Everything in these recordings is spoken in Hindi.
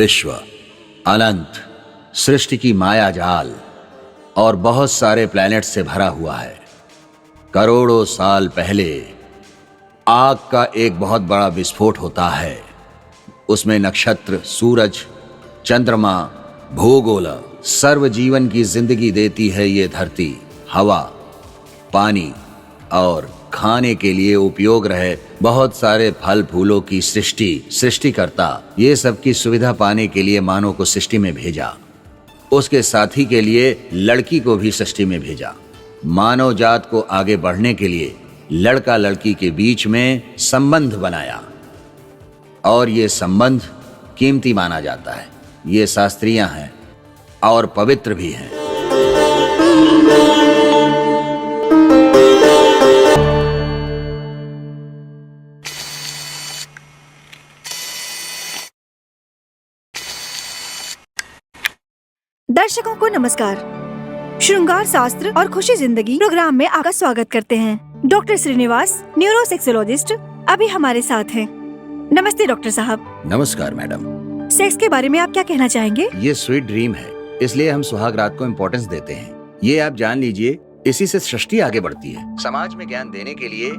विश्व अनंत सृष्टि की माया जाल और बहुत सारे प्लैनेट से भरा हुआ है। करोड़ों साल पहले आग का एक बहुत बड़ा विस्फोट होता है। उसमें नक्षत्र, सूरज, चंद्रमा, भूगोल, सर्व जीवन की जिंदगी देती है ये धरती। हवा, पानी और खाने के लिए उपयोग रहे बहुत सारे फल फूलों की सृष्टिकर्ता ये सब की सुविधा पाने के लिए मानव को सृष्टि में भेजा। उसके साथी के लिए लड़की को भी सृष्टि में भेजा। मानव जात को आगे बढ़ने के लिए लड़का लड़की के बीच में संबंध बनाया और ये संबंध कीमती माना जाता है। ये शास्त्रीय हैं और पवित्र भी हैं। दर्शकों को नमस्कार। श्रृंगार शास्त्र और खुशी जिंदगी प्रोग्राम में आपका स्वागत करते हैं। डॉक्टर श्रीनिवास, न्यूरोसेक्सोलॉजिस्ट, अभी हमारे साथ हैं। नमस्ते डॉक्टर साहब। नमस्कार मैडम। सेक्स के बारे में आप क्या कहना चाहेंगे? ये स्वीट ड्रीम है, इसलिए हम सुहाग रात को इम्पोर्टेंस देते हैं। ये आप जान लीजिए, इसी से सृष्टि आगे बढ़ती है। समाज में ज्ञान देने के लिए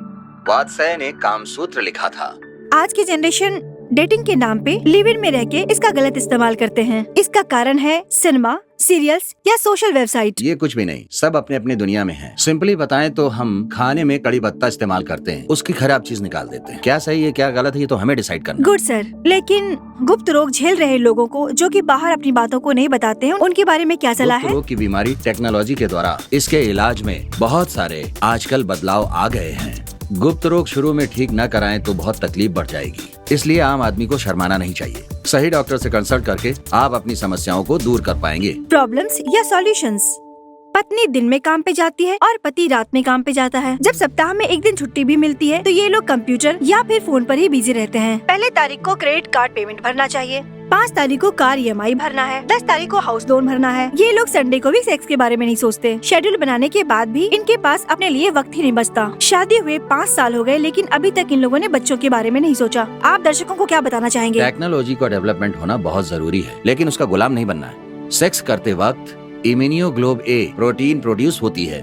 वात्स्यायन ने कामसूत्र लिखा था। आज की जनरेशन डेटिंग के नाम पे लिव इन में रह के इसका गलत इस्तेमाल करते हैं। इसका कारण है सिनेमा, सीरियल्स या सोशल वेबसाइट। ये कुछ भी नहीं, सब अपने अपने दुनिया में हैं। सिंपली बताएं तो हम खाने में कड़ी पत्ता इस्तेमाल करते हैं, उसकी खराब चीज निकाल देते हैं। क्या सही है क्या गलत है ये तो हमें डिसाइड करना। गुड सर, लेकिन गुप्त रोग झेल रहे लोगों को जो कि बाहर अपनी बातों को नहीं बताते हैं, उनके बारे में क्या सलाह है? गुप्त रोग की बीमारी टेक्नोलॉजी के द्वारा इसके इलाज में बहुत सारे आजकल बदलाव आ गए हैं। गुप्त रोग शुरू में ठीक न कराएं तो बहुत तकलीफ बढ़ जाएगी, इसलिए आम आदमी को शर्माना नहीं चाहिए। सही डॉक्टर से कंसल्ट करके आप अपनी समस्याओं को दूर कर पाएंगे। प्रॉब्लम्स या सॉल्यूशंस। पत्नी दिन में काम पे जाती है और पति रात में काम पे जाता है। जब सप्ताह में एक दिन छुट्टी भी मिलती है तो ये लोग कंप्यूटर या फिर फोन पर ही बिजी रहते हैं। पहले तारीख को क्रेडिट कार्ड पेमेंट भरना चाहिए, 5 तारीख को कार EMI भरना है, 10 तारीख को हाउस लोन भरना है। ये लोग संडे को भी सेक्स के बारे में नहीं सोचते। शेड्यूल बनाने के बाद भी इनके पास अपने लिए वक्त ही नहीं बचता। शादी हुए 5 साल हो गए लेकिन अभी तक इन लोगों ने बच्चों के बारे में नहीं सोचा। आप दर्शकों को क्या बताना चाहेंगे? टेक्नोलॉजी का डेवलपमेंट होना बहुत जरूरी है, लेकिन उसका गुलाम नहीं बनना है। सेक्स करते वक्त इम्यूनोग्लोब A प्रोटीन प्रोड्यूस होती है,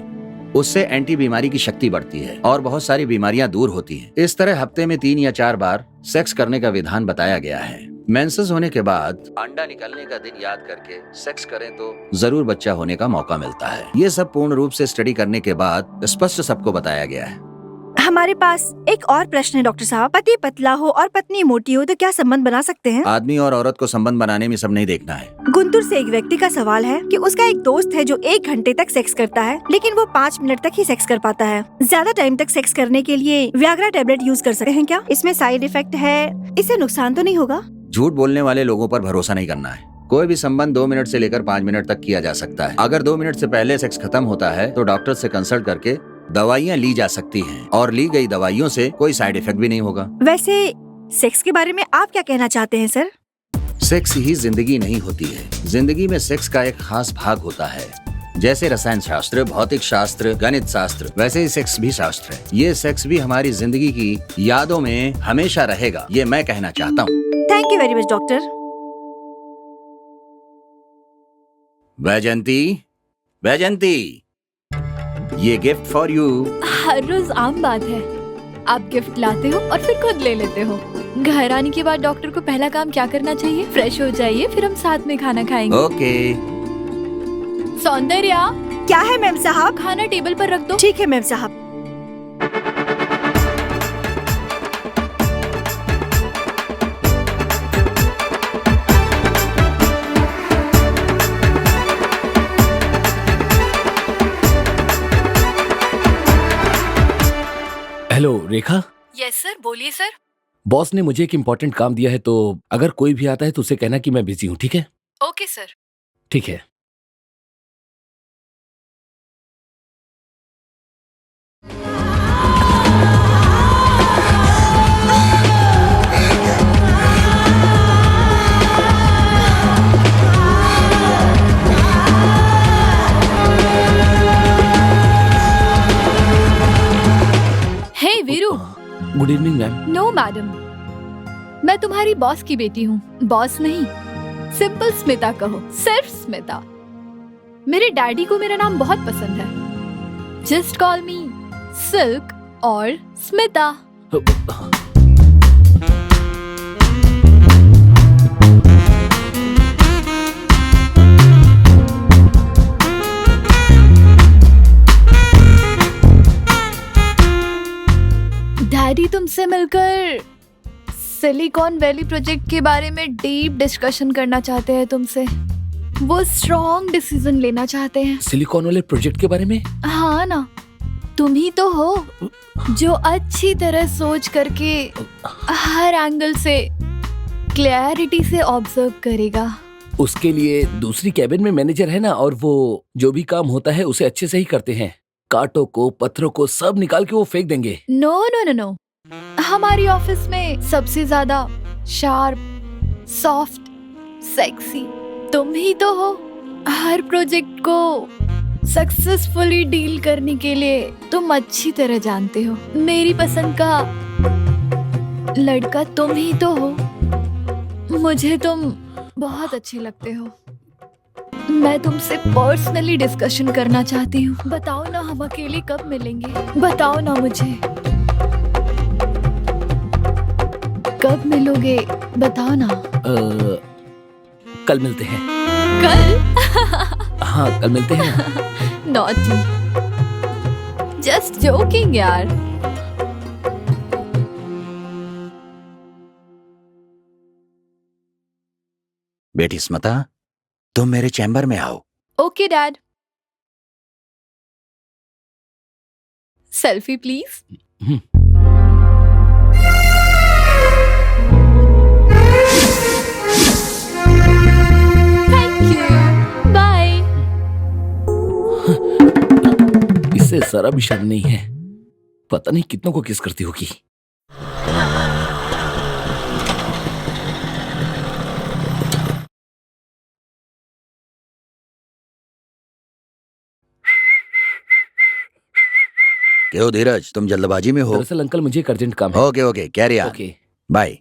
उससे एंटी बीमारी की शक्ति बढ़ती है और बहुत सारी बीमारियां दूर होती हैं। इस तरह हफ्ते में 3 या 4 बार सेक्स करने का विधान बताया गया है। मेंसेस होने के बाद अंडा निकलने का दिन याद करके सेक्स करें तो जरूर बच्चा होने का मौका मिलता है। ये सब पूर्ण रूप से स्टडी करने के बाद स्पष्ट सबको बताया गया है। हमारे पास एक और प्रश्न है डॉक्टर साहब। पति पतला हो और पत्नी मोटी हो तो क्या संबंध बना सकते हैं? आदमी और औरत को संबंध बनाने में सब नहीं देखना है। गुंटूर से एक व्यक्ति का सवाल है कि उसका एक दोस्त है जो 1 घंटे तक सेक्स करता है लेकिन वो 5 मिनट तक ही सेक्स कर पाता है। ज्यादा टाइम तक सेक्स करने के लिए व्याग्रा टैबलेट यूज कर सकते हैं क्या? इसमें साइड इफेक्ट है, इससे नुकसान तो नहीं होगा? झूठ बोलने वाले लोगों पर भरोसा नहीं करना है। कोई भी संबंध 2 मिनट से लेकर 5 मिनट तक किया जा सकता है। अगर 2 मिनट से पहले सेक्स खत्म होता है तो डॉक्टर से कंसल्ट करके दवाइयाँ ली जा सकती हैं और ली गई दवाइयों से कोई साइड इफेक्ट भी नहीं होगा। वैसे सेक्स के बारे में आप क्या कहना चाहते हैं सर? सेक्स ही जिंदगी नहीं होती है। जिंदगी में सेक्स का एक खास भाग होता है। जैसे रसायन शास्त्र, भौतिक शास्त्र, गणित शास्त्र, वैसे ही सेक्स भी शास्त्र है। ये सेक्स भी हमारी जिंदगी की यादों में हमेशा रहेगा, ये मैं कहना चाहता हूँ। Thank you very much doctor. Vaijanti, ये गिफ्ट फॉर यू। हर रोज आम बात है, आप गिफ्ट लाते हो और फिर खुद ले लेते हो। घर आने के बाद डॉक्टर को पहला काम क्या करना चाहिए? फ्रेश हो जाइए, फिर हम साथ में खाना खाएंगे। ओके। सौंदर्या, क्या है मैम साहब? खाना टेबल पर रख दो। ठीक है मैम साहब। हेलो रेखा। यस सर, बोलिए सर। बॉस ने मुझे एक इम्पोर्टेंट काम दिया है, तो अगर कोई भी आता है तो उसे कहना कि मैं बिजी हूँ, ठीक है? Okay sir. ठीक है। Hey Veeru. Good evening ma'am. No madam, मैं तुम्हारी बॉस की बेटी हूँ, बॉस नहीं। सिंपल स्मिता कहो, सिर्फ स्मिता। मेरे डैडी को मेरा नाम बहुत पसंद है। जस्ट कॉल मी सिल्क और स्मिता। डैडी तुमसे मिलकर सिलिकॉन वैली प्रोजेक्ट के बारे में डीप डिस्कशन करना चाहते हैं तुमसे। वो स्ट्रॉन्ग डिसीजन लेना चाहते हैं। सिलिकॉन वाले प्रोजेक्ट के बारे में? हाँ ना, तुम ही तो हो जो अच्छी तरह सोच करके हर एंगल से क्लैरिटी से ऑब्जर्व करेगा। उसके लिए दूसरी कैबिन में मैनेजर है ना, और वो जो भी काम होता है उसे अच्छे से ही करते हैं। कांटों को, पत्थरों को सब निकाल के वो फेंक देंगे। नो नो नो नो, हमारी ऑफिस में सबसे ज्यादा शार्प, सॉफ्ट, सेक्सी तुम ही तो हो। हर प्रोजेक्ट को सक्सेसफुली डील करने के लिए तुम अच्छी तरह जानते हो। मेरी पसंद का लड़का तुम ही तो हो। मुझे तुम बहुत अच्छे लगते हो। मैं तुमसे पर्सनली डिस्कशन करना चाहती हूँ। बताओ ना, हम अकेले कब मिलेंगे? बताओ ना मुझे, कब मिलोगे? बताओ ना। कल मिलते हैं। कल? हाँ, कल मिलते हैं। नॉटी, जस्ट जोकिंग यार। बेटी स्मिता, तुम मेरे चैम्बर में आओ। Okay dad. Selfie please. Thank you, bye. इससे जरा भी शर्म नहीं है। पता नहीं कितनों को किस करती होगी। क्यों धीरज, तुम जल्दबाजी में हो? दरअसल अंकल, मुझे एक अर्जेंट काम है। Okay okay, carry on. Okay, bye.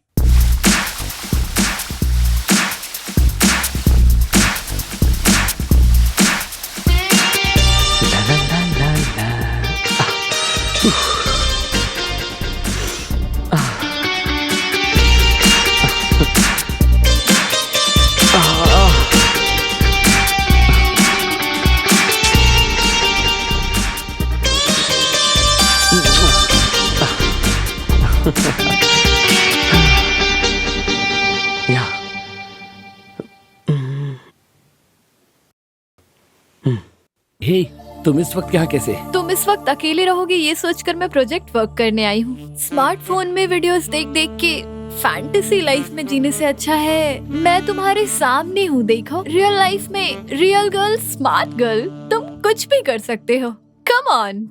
Hey, तुम इस वक्त यहाँ कैसे? तुम इस वक्त अकेले रहोगे ये सोचकर मैं प्रोजेक्ट वर्क करने आई हूँ। स्मार्टफोन में वीडियोस देख देख के फैंटेसी लाइफ में जीने से अच्छा है मैं तुम्हारे सामने हूँ। देखो, रियल लाइफ में रियल गर्ल, स्मार्ट गर्ल, तुम कुछ भी कर सकते हो। Come on.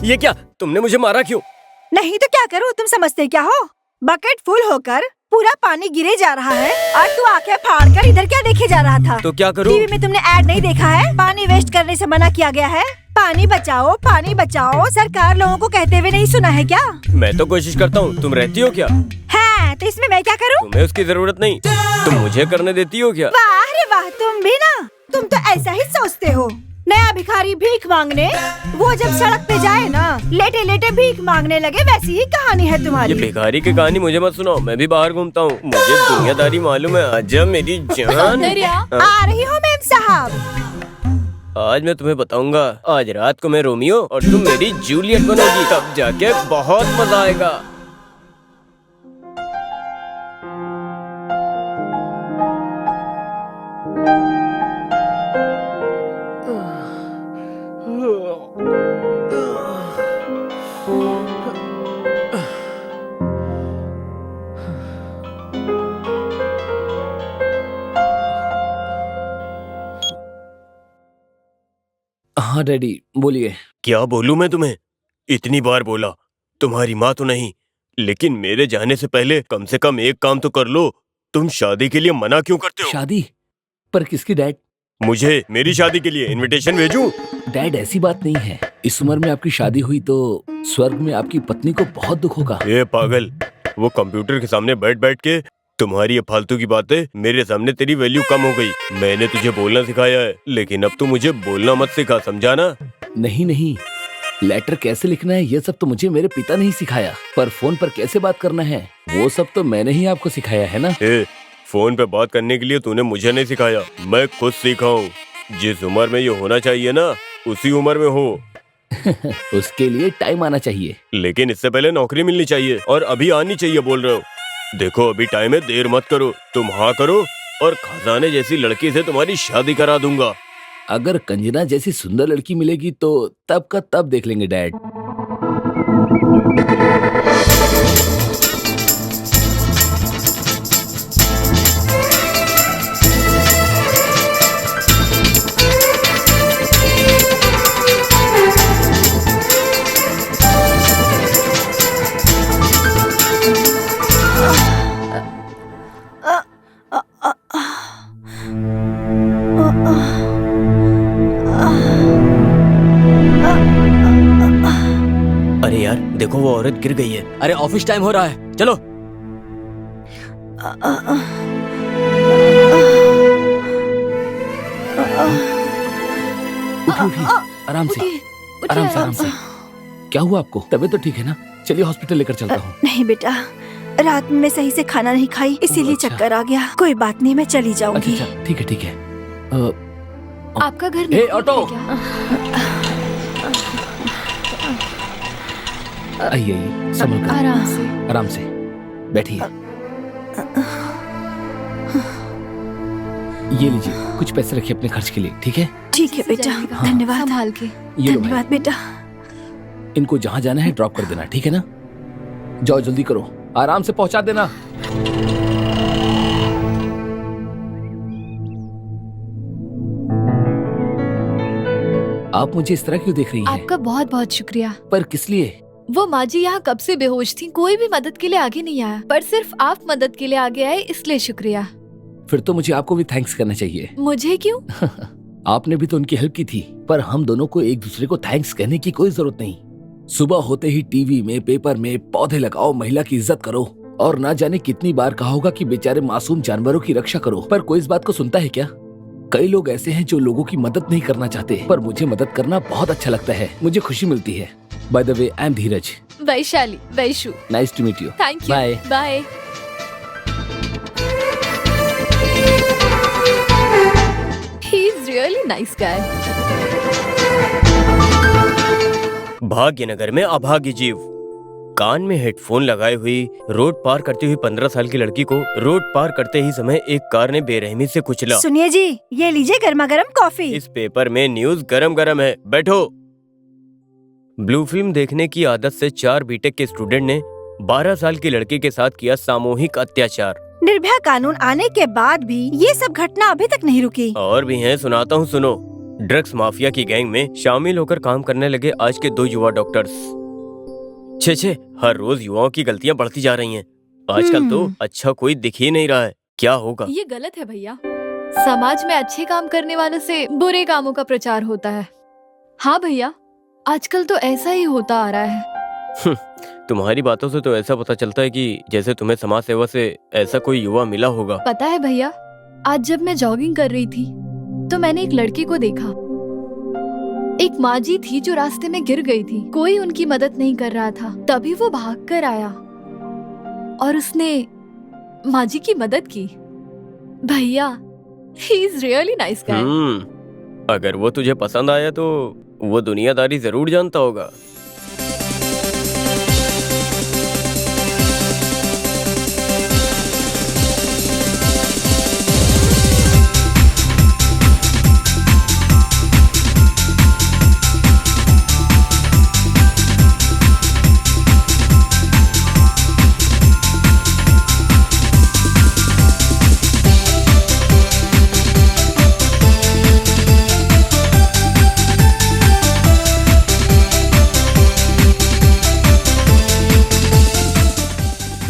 ये क्या, तुमने मुझे मारा क्यों? नहीं तो क्या करूँ, तुम समझते क्या हो? बकेट फुल होकर पूरा पानी गिरे जा रहा है और तू आंखें फाड़ कर इधर क्या देखे जा रहा था? तो क्या करूं? टीवी में तुमने ऐड नहीं देखा है? पानी वेस्ट करने से मना किया गया है। पानी बचाओ, सरकार लोगों को कहते हुए नहीं सुना है क्या? मैं तो कोशिश करता हूँ, तुम रहती हो क्या? है तो इसमें मैं क्या करूँ? तुम्हें उसकी जरूरत नहीं, तुम मुझे करने देती हो क्या? वाह रे वाह, तुम भी ना, तुम तो ऐसा ही सोचते हो। नया भिखारी भीख मांगने, वो जब सड़क पे जाए ना, लेटे लेटे भीख मांगने लगे, वैसी ही कहानी है तुम्हारी। ये भिखारी की कहानी मुझे मत सुनाओ, मैं भी बाहर घूमता हूँ, मुझे दुनियादारी मालूम है। आजा मेरी जान। आ रही हूँ मैम साहब। आज मैं तुम्हें बताऊंगा, आज रात को मैं रोमियो और तुम मेरी जूलियट बनोगी, तब जाके बहुत मजा आएगा। हाँ डैडी, बोलिए। क्या बोलूं मैं तुम्हें? इतनी बार बोला, तुम्हारी माँ तो नहीं, लेकिन मेरे जाने से पहले कम से कम एक काम तो कर लो। तुम शादी के लिए मना क्यों करते हो? शादी? पर किसकी डैड? मुझे मेरी शादी के लिए इनविटेशन भेजूं? डैड ऐसी बात नहीं है, इस उम्र में आपकी शादी हुई तो स्वर्ग में आपकी पत्नी को बहुत दुख होगा। ए पागल, वो कंप्यूटर के सामने बैठ बैठ के तुम्हारी ये फालतू की बातें, मेरे सामने तेरी वैल्यू कम हो गई। मैंने तुझे बोलना सिखाया है, लेकिन अब तू मुझे बोलना मत सिखा, समझा ना? नहीं, लेटर कैसे लिखना है ये सब तो मुझे मेरे पिता ने ही सिखाया, पर फोन पर कैसे बात करना है वो सब तो मैंने ही आपको सिखाया है ना। फोन पे बात करने के लिए तूने मुझे नहीं सिखाया, मैं खुद सीखा हूँ। जिस उम्र में ये होना चाहिए ना, उसी उम्र में हो। उसके लिए टाइम आना चाहिए। लेकिन इससे पहले नौकरी मिलनी चाहिए, और अभी आनी चाहिए बोल रहे हो। देखो अभी टाइम है, देर मत करो, तुम हाँ करो और खजाने जैसी लड़की से तुम्हारी शादी करा दूंगा। अगर कंजना जैसी सुंदर लड़की मिलेगी तो तब का तब देख लेंगे डैड। अरे यार देखो, वो औरत गिर गई है। अरे ऑफिस टाइम हो रहा है, चलो। उठी, आराम से, आराम से। क्या हुआ आपको? तबीयत तो ठीक है ना? चलिए हॉस्पिटल लेकर चलता हूँ। नहीं बेटा, रात में मैं सही से खाना नहीं खाई, इसीलिए अच्छा। चक्कर आ गया। कोई बात नहीं, मैं चली जाऊंगी। अच्छा, ठीक है। आपका घर हे, ऑटो! आइए, संभल कर, आराम से बैठिए। ये लीजिए, कुछ पैसे रखिए अपने खर्च के लिए, ठीक है? ठीक है बेटा, धन्यवाद। संभाल के। ये लो धन्यवाद बेटा। इनको जहाँ जाना है ड्रॉप कर देना, ठीक है ना? जाओ जल्दी करो, आराम से पहुंचा देना। आप मुझे इस तरह क्यों देख रही हैं? आपका बहुत बहुत शुक्रिया। पर किस लिए? वो माँ जी यहाँ कब से बेहोश थी, कोई भी मदद के लिए आगे नहीं आया, पर सिर्फ आप मदद के लिए आगे आए, इसलिए शुक्रिया। फिर तो मुझे आपको भी थैंक्स करना चाहिए। मुझे क्यों? आपने भी तो उनकी हेल्प की थी, पर हम दोनों को एक दूसरे को थैंक्स कहने की कोई जरूरत नहीं। सुबह होते ही टीवी में, पेपर में पौधे लगाओ, महिला की इज्जत करो, और ना जाने कितनी बार कहा होगा कि बेचारे मासूम जानवरों की रक्षा करो, पर कोई इस बात को सुनता है क्या? कई लोग ऐसे हैं जो लोगों की मदद नहीं करना चाहते, पर मुझे मदद करना बहुत अच्छा लगता है, मुझे खुशी मिलती है। By the way, I am Dheeraj. Vaishali, Vaishu. Nice to meet you. Thank you. Bye. Bye. He is really nice guy. Bhagyanagar में अभागी जीव। कान में हेडफोन लगाए हुई रोड पार करती हुई 15 साल की लड़की को रोड पार करते ही समय एक कार ने बेरहमी से कुचला। सुनिए जी, ये लीजिए गर्मा गर्म कॉफी। इस पेपर में न्यूज गरम गरम है, बैठो। ब्लू फिल्म देखने की आदत से 4 बीटेक के स्टूडेंट ने 12 साल की लड़की के साथ किया सामूहिक अत्याचार। निर्भया कानून आने के बाद भी ये सब घटना अभी तक नहीं रुकी। और भी हैं, सुनाता हूँ, सुनो। ड्रग्स माफिया की गैंग में शामिल होकर काम करने लगे आज के 2 युवा डॉक्टर्स। छे हर रोज युवाओं की गलतियां बढ़ती जा रही हैं। आजकल तो अच्छा कोई दिख ही नहीं रहा है। क्या होगा? ये गलत है भैया। समाज में अच्छे काम करने वालों से बुरे कामों का प्रचार होता है। हाँ भैया, आजकल तो ऐसा ही होता आ रहा है। तुम्हारी बातों से तो ऐसा पता चलता है कि जैसे तुम्हें समाज सेवा से ऐसा कोई युवा मिला होगा। पता है भैया, आज जब मैं जॉगिंग कर रही थी तो मैंने एक लड़के को देखा। एक माँ जी थी जो रास्ते में गिर गई थी। कोई उनकी मदद नहीं कर रहा था। तभी वो भागकर आया और उसने माँ जी की मदद की। भैया, ही इज रियली नाइस गाय। अगर वो तुझे पसंद आया तो वो दुनियादारी जरूर जानता होगा।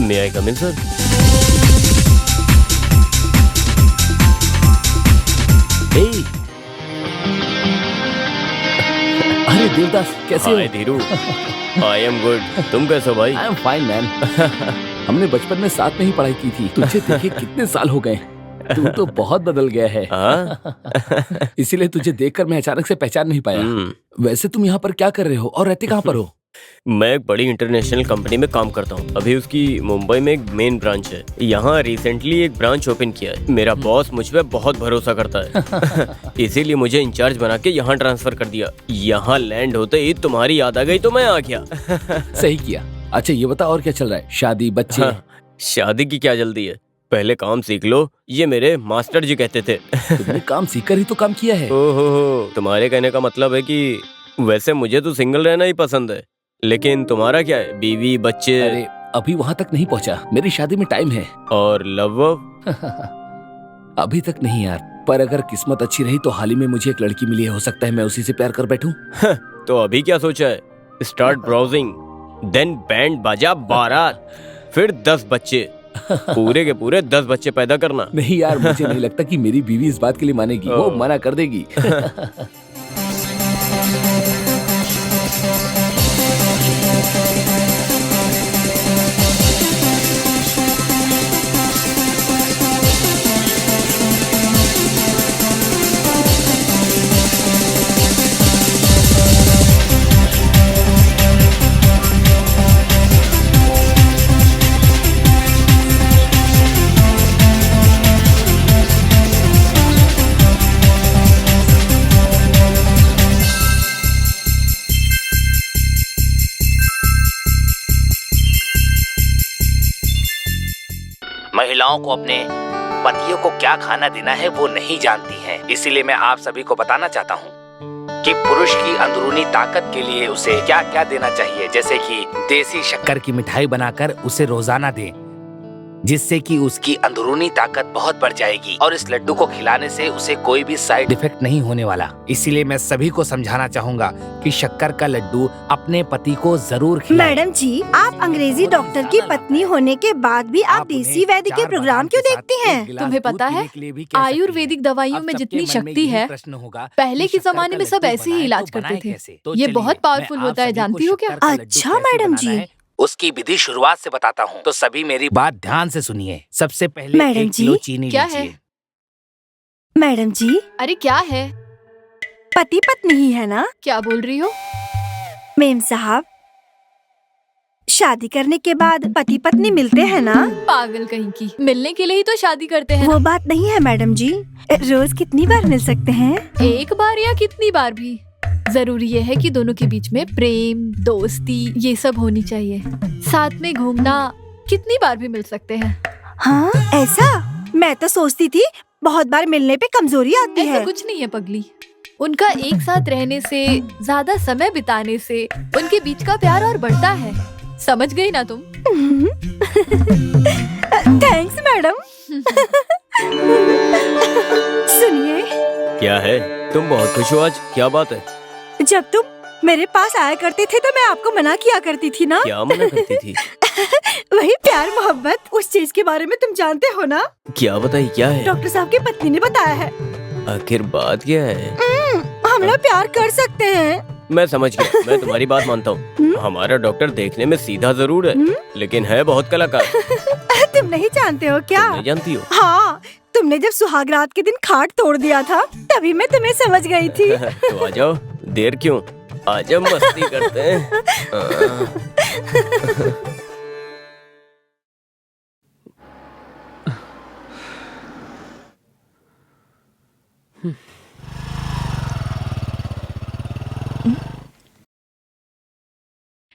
May I come in, sir? Hey! अरे देवदास, कैसे हो? हाय धीरू, आई एम गुड। तुम कैसे हो भाई? आई एम फाइन मैन। हमने बचपन में साथ में ही पढ़ाई की थी। तुझे देखे कितने साल हो गए। तू तो बहुत बदल गया है। हाँ? इसीलिए तुझे देखकर मैं अचानक से पहचान नहीं पाया। वैसे तुम यहाँ पर क्या कर रहे हो और रहते कहाँ पर हो? मैं एक बड़ी इंटरनेशनल कंपनी में काम करता हूँ। अभी उसकी मुंबई में एक मेन ब्रांच है। यहाँ रिसेंटली एक ब्रांच ओपन किया है। मेरा बॉस मुझ पे बहुत भरोसा करता है, इसीलिए मुझे इंचार्ज बना के यहाँ ट्रांसफर कर दिया। यहाँ लैंड होते ही तुम्हारी याद आ गई तो मैं आ गया। सही किया। अच्छा ये बता, और क्या चल रहा है? शादी, बच्चे? हाँ, शादी की क्या जल्दी है, पहले काम सीख लो, ये मेरे मास्टर जी कहते थे। तुमने काम सीखकर ही तो काम किया है। ओहो, तुम्हारे कहने का मतलब है कि वैसे मुझे तो सिंगल रहना ही पसंद है, लेकिन तुम्हारा क्या है, बीवी बच्चे? अरे अभी वहाँ तक नहीं पहुँचा, मेरी शादी में टाइम है। और लव? अभी तक नहीं यार, पर अगर किस्मत अच्छी रही तो हाल ही में मुझे एक लड़की मिली है। हो सकता है मैं उसी से प्यार कर बैठूं। तो अभी क्या सोचा है? स्टार्ट ब्राउजिंग, देन बैंड बाजा, बारात, फिर 10 बच्चे, पूरे के पूरे 10 बच्चे पैदा करना। नहीं यार, मुझे नहीं लगता कि मेरी बीवी इस बात के लिए मानेगी। वो मना कर देगी। महिलाओं को अपने पतियों को क्या खाना देना है वो नहीं जानती हैं। इसीलिए मैं आप सभी को बताना चाहता हूँ कि पुरुष की अंदरूनी ताकत के लिए उसे क्या क्या देना चाहिए। जैसे कि देसी शक्कर की मिठाई बनाकर उसे रोजाना दें, जिससे कि उसकी अंदरूनी ताकत बहुत बढ़ जाएगी और इस लड्डू को खिलाने से उसे कोई भी साइड इफेक्ट नहीं होने वाला। इसीलिए मैं सभी को समझाना चाहूँगा कि शक्कर का लड्डू अपने पति को जरूर खिलाएं। मैडम जी, आप अंग्रेजी डॉक्टर की पत्नी होने के बाद भी आप देसी वैद्य के प्रोग्राम क्यों देखती हैं? तुम्हें पता है, आयुर्वेदिक दवाइयों में जितनी शक्ति है, पहले के जमाने में सब ऐसे ही इलाज करते थे। ये बहुत पावरफुल होता है, जानती हो क्या? अच्छा मैडम जी, उसकी विधि शुरुआत से बताता हूँ, तो सभी मेरी बात ध्यान से सुनिए। सबसे पहले मैडम 1 जी, किलो चीनी क्या लीजिए। है? मैडम जी, अरे क्या है? पति पत्नी ही है ना? क्या बोल रही हो? मेम साहब, शादी करने के बाद पति पत्नी मिलते हैं ना? पागल कहीं की, मिलने के लिए ही तो शादी करते हैं। वो बात नहीं है मैडम जी। रोज कितनी बार मिल सकते हैं? एक बार या कितनी बार भी। जरूरी ये है कि दोनों के बीच में प्रेम, दोस्ती, ये सब होनी चाहिए। साथ में घूमना, कितनी बार भी मिल सकते हैं। हाँ ऐसा? मैं तो सोचती थी बहुत बार मिलने पे कमजोरी आती ऐसा है। कुछ नहीं है पगली। उनका एक साथ रहने से, ज्यादा समय बिताने से उनके बीच का प्यार और बढ़ता है। समझ गई ना तुम? Thanks madam. सुनिए, क्या है? तुम बहुत खुश हो आज, क्या बात है? जब तुम मेरे पास आया करते थे तो मैं आपको मना किया करती थी ना। क्या मना करती थी? वही प्यार मोहब्बत, उस चीज के बारे में तुम जानते हो ना। क्या बताई, क्या है? डॉक्टर साहब की पत्नी ने बताया है। आखिर बात क्या है? हम लोग प्यार कर सकते हैं। मैं समझ गया, मैं तुम्हारी बात मानता हूँ। हमारा डॉक्टर देखने में सीधा जरूर है, लेकिन है बहुत कलाकार। तुम नहीं जानते हो क्या? नहीं जानती हो? हाँ, तुमने जब सुहाग रात के दिन खाट तोड़ दिया था तभी मैं तुम्हें समझ गई थी। तो आ जाओ, देर क्यों, आज हम मस्ती करते हैं।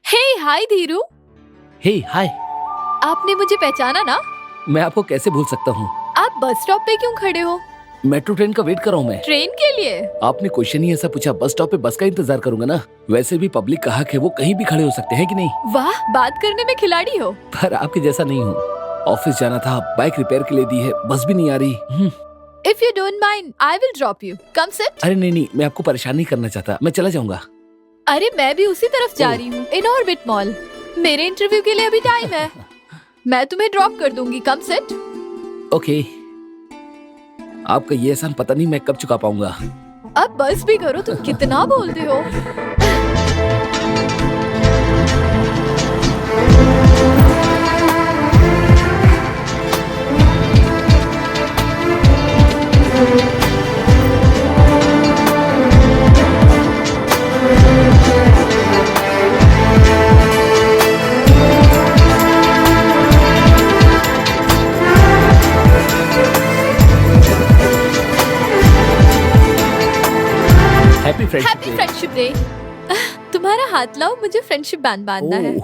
हे हाय धीरू, हे हाय, आपने मुझे पहचाना ना? मैं आपको कैसे भूल सकता हूँ? आप बस स्टॉप पे क्यों खड़े हो? मेट्रो ट्रेन का वेट कर रहा हूँ मैं। ट्रेन के लिए? आपने क्वेश्चन ही ऐसा पूछा, बस स्टॉप पे बस का इंतजार करूंगा ना। वैसे भी पब्लिक का हक है, वो कहीं भी खड़े हो सकते हैं कि नहीं? वाह, बात करने में खिलाड़ी हो। पर आपके जैसा नहीं हूँ। ऑफिस जाना था, बाइक रिपेयर के लिए दी है, बस भी नहीं आ रही। If you don't mind I will drop you, come sit. अरे नहीं, मैं आपको परेशान नहीं करना चाहता, मैं चला जाऊंगा। अरे मैं भी उसी तरफ जा रही हूँ, इन ऑर्बिट मॉल। मेरे इंटरव्यू के लिए अभी टाइम है। मैं तुम्हें ड्रॉप कर दूंगी, कम सिट। ओके, आपका ये एहसान पता नहीं मैं कब चुका पाऊंगा। अब बस भी करो, तुम कितना बोलते हो। Happy happy friendship day. तुम्हारा हाथ लाओ, मुझे फ्रेंडशिप बैंड बांधना है।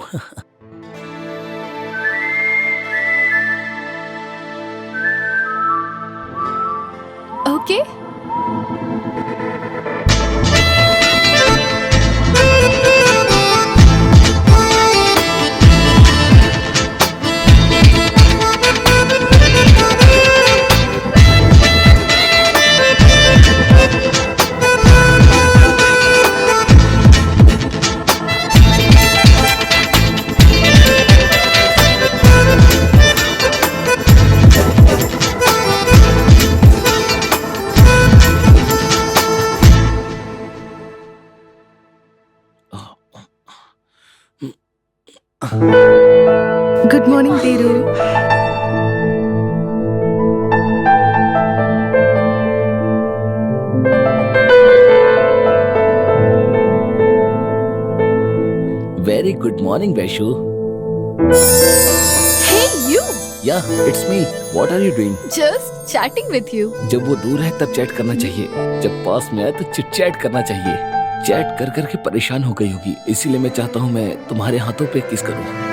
Okay. Good morning Dheeru. Very good morning Vaishu. Hey you, yeah it's me, what are you doing? Just chatting with you. जब वो दूर है तब चैट करना चाहिए, जब पास में आए तो चिट चैट करना चाहिए। चैट कर कर के परेशान हो गई होगी, इसीलिए मैं चाहता हूँ मैं तुम्हारे हाथों पे किस करूँ।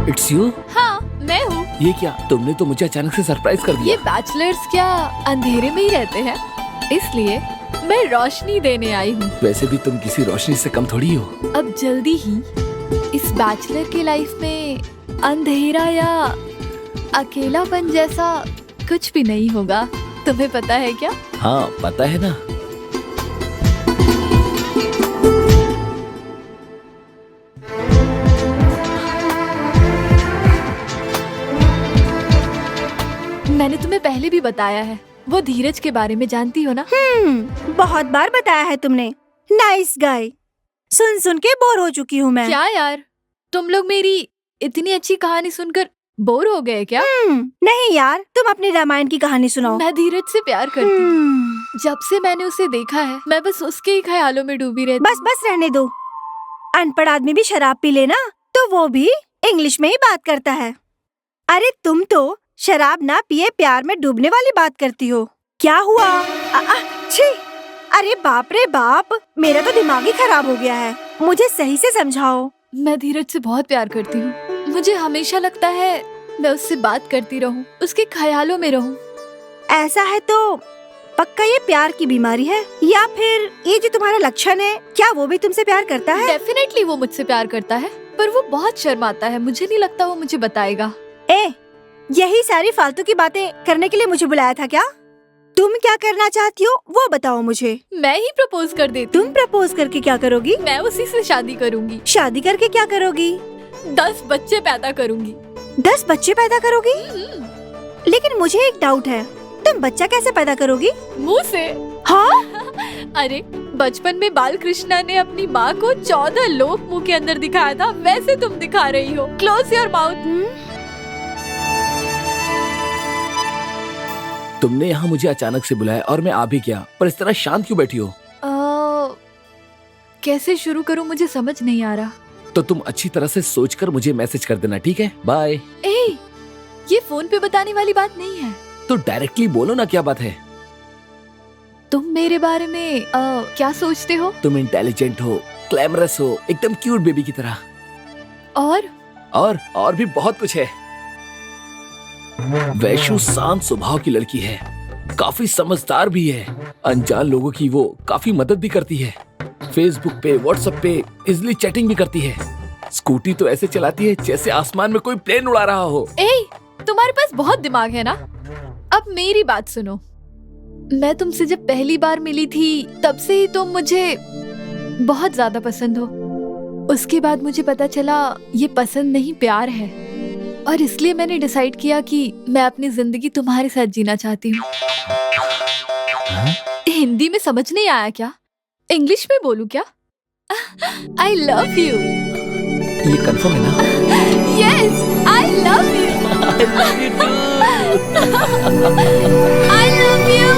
It's you? हाँ, मैं हूँ। ये क्या, तुमने तो मुझे अचानक से सरप्राइज कर दिया। ये बैचलर्स क्या अंधेरे में ही रहते हैं, इसलिए मैं रोशनी देने आई हूँ। वैसे भी तुम किसी रोशनी से कम थोड़ी हो। अब जल्दी ही इस बैचलर के लाइफ में अंधेरा या अकेलापन जैसा कुछ भी नहीं होगा, तुम्हें पता है क्या? हाँ पता है ना। मैंने तुम्हें पहले भी बताया है, वो धीरज के बारे में जानती हो ना? बहुत बार बताया है तुमने। Nice guy. सुन सुन के बोर हो चुकी हूँ मैं। क्या यार, तुम लोग मेरी इतनी अच्छी कहानी सुनकर बोर हो गए क्या? नहीं यार, तुम अपनी रामायण की कहानी सुनाओ। मैं धीरज से प्यार करती हूँ। जब से मैंने उसे देखा है मैं बस उसके ही ख्यालों में डूबी रहती बस बस रहने दो। अनपढ़ आदमी भी शराब पी लेना तो वो भी इंग्लिश में ही बात करता है। अरे तुम तो शराब ना पिए प्यार में डूबने वाली बात करती हो। क्या हुआ? छी! अरे बाप रे बाप, मेरा तो दिमाग ही खराब हो गया है। मुझे सही से समझाओ। मैं धीरज से बहुत प्यार करती हूँ। मुझे हमेशा लगता है मैं उससे बात करती रहूं, उसके ख्यालों में रहूं। ऐसा है तो पक्का ये प्यार की बीमारी है, या फिर ये जो तुम्हारा लक्षण है, क्या वो भी तुमसे प्यार करता है? डेफिनेटली वो मुझसे प्यार करता है, पर वो बहुत शर्माता है। मुझे नहीं लगता वो मुझे बताएगा। यही सारी फालतू की बातें करने के लिए मुझे बुलाया था क्या? तुम क्या करना चाहती हो वो बताओ मुझे। मैं ही प्रपोज कर देती तुम प्रपोज करके क्या करोगी? मैं उसी से शादी करूंगी। शादी करके क्या करोगी? 10 बच्चे पैदा करूंगी। 10 बच्चे पैदा करोगी? लेकिन मुझे एक डाउट है, तुम बच्चा कैसे पैदा करोगी? मुंह से। हाँ? अरे बचपन में बाल कृष्णा ने अपनी माँ को 14 लोग मुंह के अंदर दिखाया था, वैसे तुम दिखा रही हो। Close your mouth. तुमने यहाँ मुझे अचानक से बुलाया और मैं आ भी गया, पर इस तरह शांत क्यों बैठी हो? कैसे शुरू करूँ मुझे समझ नहीं आ रहा। तो तुम अच्छी तरह से सोचकर मुझे मैसेज कर देना, ठीक है? बाय। ये फोन पे बताने वाली बात नहीं है। तो डायरेक्टली बोलो ना, क्या बात है? तुम मेरे बारे में क्या सोचते हो? तुम इंटेलिजेंट हो, ग्लैमरस हो, एकदम क्यूट बेबी की तरह। और भी बहुत कुछ है। वैशु शांत स्वभाव की लड़की है, काफी समझदार भी है। अनजान लोगों की वो काफी मदद भी करती है। फेसबुक पे, व्हाट्सएप पे इजिली चैटिंग भी करती है। स्कूटी तो ऐसे चलाती है जैसे आसमान में कोई प्लेन उड़ा रहा हो। तुम्हारे पास बहुत दिमाग है ना। अब मेरी बात सुनो। मैं तुमसे जब पहली बार मिली थी तब से ही तुम मुझे बहुत ज्यादा पसंद हो। उसके बाद मुझे पता चला ये पसंद नहीं प्यार है, और इसलिए मैंने डिसाइड किया कि मैं अपनी जिंदगी तुम्हारे साथ जीना चाहती हूँ। हिंदी में समझ नहीं आया क्या? इंग्लिश में बोलूं क्या? I love you. ये कंफर्म है ना? Yes, I love you. I love you.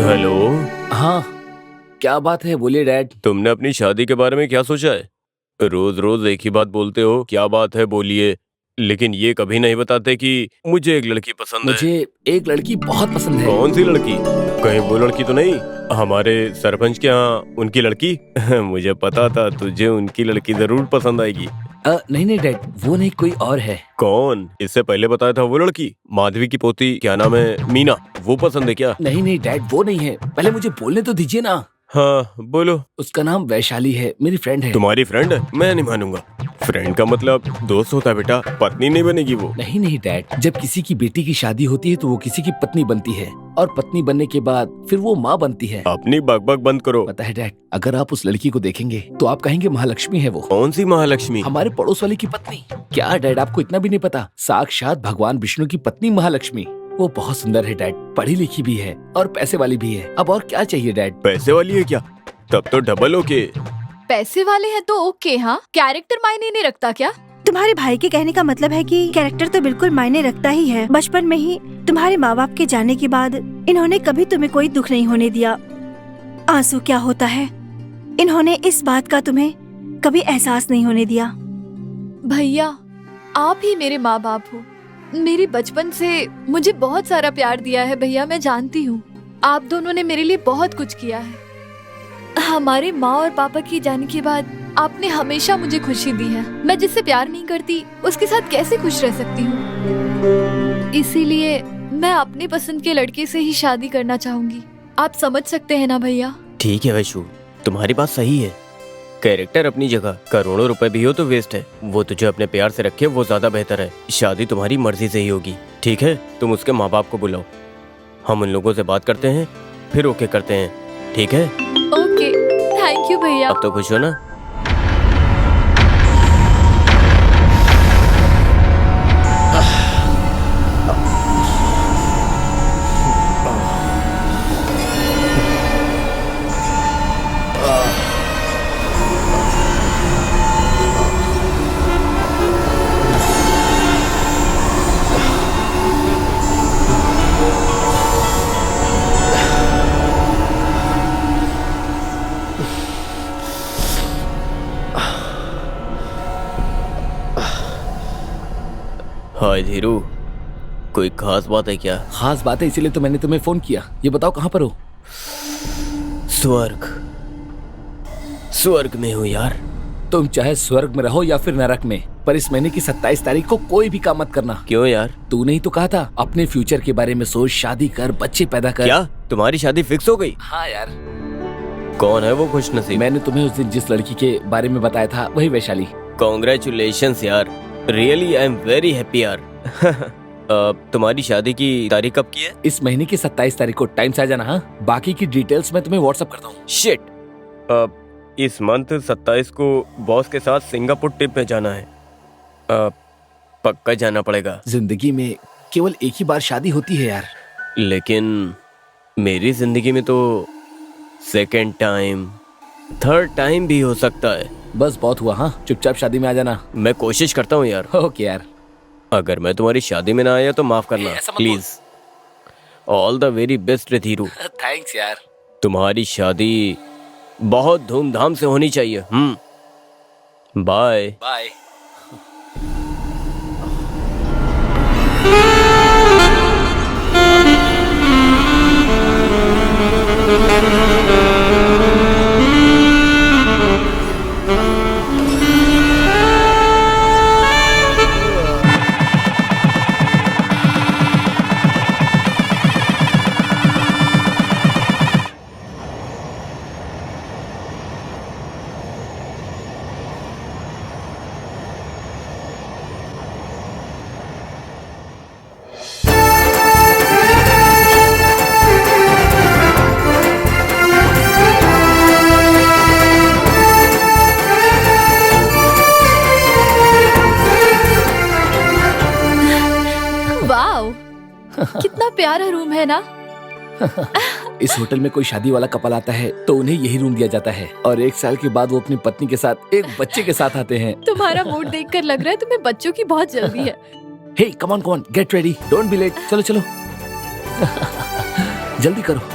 Hello. हाँ, क्या बात है? बोलिए डैड। तुमने अपनी शादी के बारे में क्या सोचा है? रोज रोज एक ही बात बोलते हो, क्या बात है बोलिए, लेकिन ये कभी नहीं बताते कि मुझे एक लड़की पसंद है। मुझे एक लड़की बहुत पसंद है। कौन सी लड़की? कहीं वो लड़की तो नहीं हमारे सरपंच के यहाँ उनकी लड़की? मुझे पता था तुझे उनकी लड़की जरूर पसंद आएगी। नहीं डैड, वो नहीं, कोई और है। कौन? इससे पहले बताया था वो लड़की, माधवी की पोती, क्या नाम है, मीना, वो पसंद है क्या? नहीं डैड, वो नहीं है। पहले मुझे बोलने तो दीजिए ना। हाँ बोलो। उसका नाम वैशाली है, मेरी फ्रेंड है। तुम्हारी फ्रेंड है? मैं नहीं मानूंगा। फ्रेंड का मतलब दोस्त होता है बेटा, पत्नी नहीं बनेगी वो। नहीं डैड, जब किसी की बेटी की शादी होती है तो वो किसी की पत्नी बनती है, और पत्नी बनने के बाद फिर वो माँ बनती है। अपनी बकबक बंद करो। पता है डैड, अगर आप उस लड़की को देखेंगे तो आप कहेंगे महालक्ष्मी है वो। कौन सी महालक्ष्मी? हमारे पड़ोस वाले की पत्नी। क्या डैड, आपको इतना भी नहीं पता? साक्षात भगवान विष्णु की पत्नी महालक्ष्मी। वो बहुत सुंदर है डैड, पढ़ी लिखी भी है और पैसे वाली भी है। अब और क्या चाहिए डैड? पैसे वाली है क्या? तब तो डबल ओके। पैसे वाले हैं तो ओके। हाँ, कैरेक्टर मायने नहीं रखता क्या? तुम्हारे भाई के कहने का मतलब है कि कैरेक्टर तो बिल्कुल मायने रखता ही है। बचपन में ही तुम्हारे माँ बाप के जाने के बाद इन्होंने कभी तुम्हें कोई दुख नहीं होने दिया। आंसू क्या होता है, इन्होंने इस बात का तुम्हें कभी एहसास नहीं होने दिया। भैया, आप ही मेरे माँ बाप हो। मेरी बचपन से मुझे बहुत सारा प्यार दिया है भैया, मैं जानती हूँ। आप दोनों ने मेरे लिए बहुत कुछ किया है। हमारे माँ और पापा के जाने के बाद आपने हमेशा मुझे खुशी दी है। मैं जिससे प्यार नहीं करती उसके साथ कैसे खुश रह सकती हूँ? इसीलिए मैं अपनी पसंद के लड़के से ही शादी करना चाहूंगी। आप समझ सकते हैं ना भैया? ठीक है वैशु, तुम्हारी बात सही है। कैरेक्टर अपनी जगह, करोड़ों रुपए भी हो तो वेस्ट है। वो तुझे अपने प्यार से रखे, वो ज्यादा बेहतर है। शादी तुम्हारी मर्जी से ही होगी, ठीक है? तुम उसके माँ बाप को बुलाओ, हम उन लोगों से बात करते हैं, फिर ओके करते हैं, ठीक है? ओके, थैंक यू भैया। अब तो खुश हो ना? हाय धीरू, कोई खास बात है क्या? खास बात है, इसीलिए तो मैंने तुम्हें फोन किया। ये बताओ कहाँ पर हो? स्वर्ग, स्वर्ग में हूँ यार। तुम चाहे स्वर्ग में रहो या फिर नरक में, पर इस महीने की 27 तारीख को कोई भी काम मत करना। क्यों यार? तूने ही तो कहा था अपने फ्यूचर के बारे में सोच, शादी कर, बच्चे पैदा कर। क्या तुम्हारी शादी फिक्स हो गई? हाँ यार। कौन है वो खुशनसीब? मैंने तुम्हें उस दिन जिस लड़की के बारे में बताया था, वही वैशाली। कॉन्ग्रेचुलेशंस यार, really I am very happy यार। तुम्हारी शादी की तारीख कब की है? इस महीने की 27 तारीख को। टाइम से आ जाना। हाँ, बाकी की डिटेल्स मैं तुम्हें व्हाट्सएप करता हूँ। शिट, इस मंथ 27 को बॉस के साथ सिंगापुर ट्रिप में जाना है। पक्का जाना पड़ेगा। जिंदगी में केवल एक ही बार शादी होती है यार। लेकिन मेरी जिंदगी में तो सेकेंड टाइम, थर्ड टाइम भी हो सकता है। बस बहुत हुआ। हाँ, चुपचाप शादी में आ जाना। मैं कोशिश करता हूँ यार। ओके यार। अगर मैं तुम्हारी शादी में ना आया तो माफ करना ऐसा मत please. All the very best रे धीरू। थैंक्स यार। तुम्हारी शादी बहुत धूमधाम से होनी चाहिए। Bye bye. वाओ, कितना प्यारा रूम है ना। इस होटल में कोई शादी वाला कपल आता है तो उन्हें यही रूम दिया जाता है, और 1 साल के बाद वो अपनी पत्नी के साथ एक बच्चे के साथ आते हैं। तुम्हारा मूड देखकर लग रहा है तुम्हें बच्चों की बहुत जल्दी है। Hey come on, get ready, don't be late. चलो चलो जल्दी करो।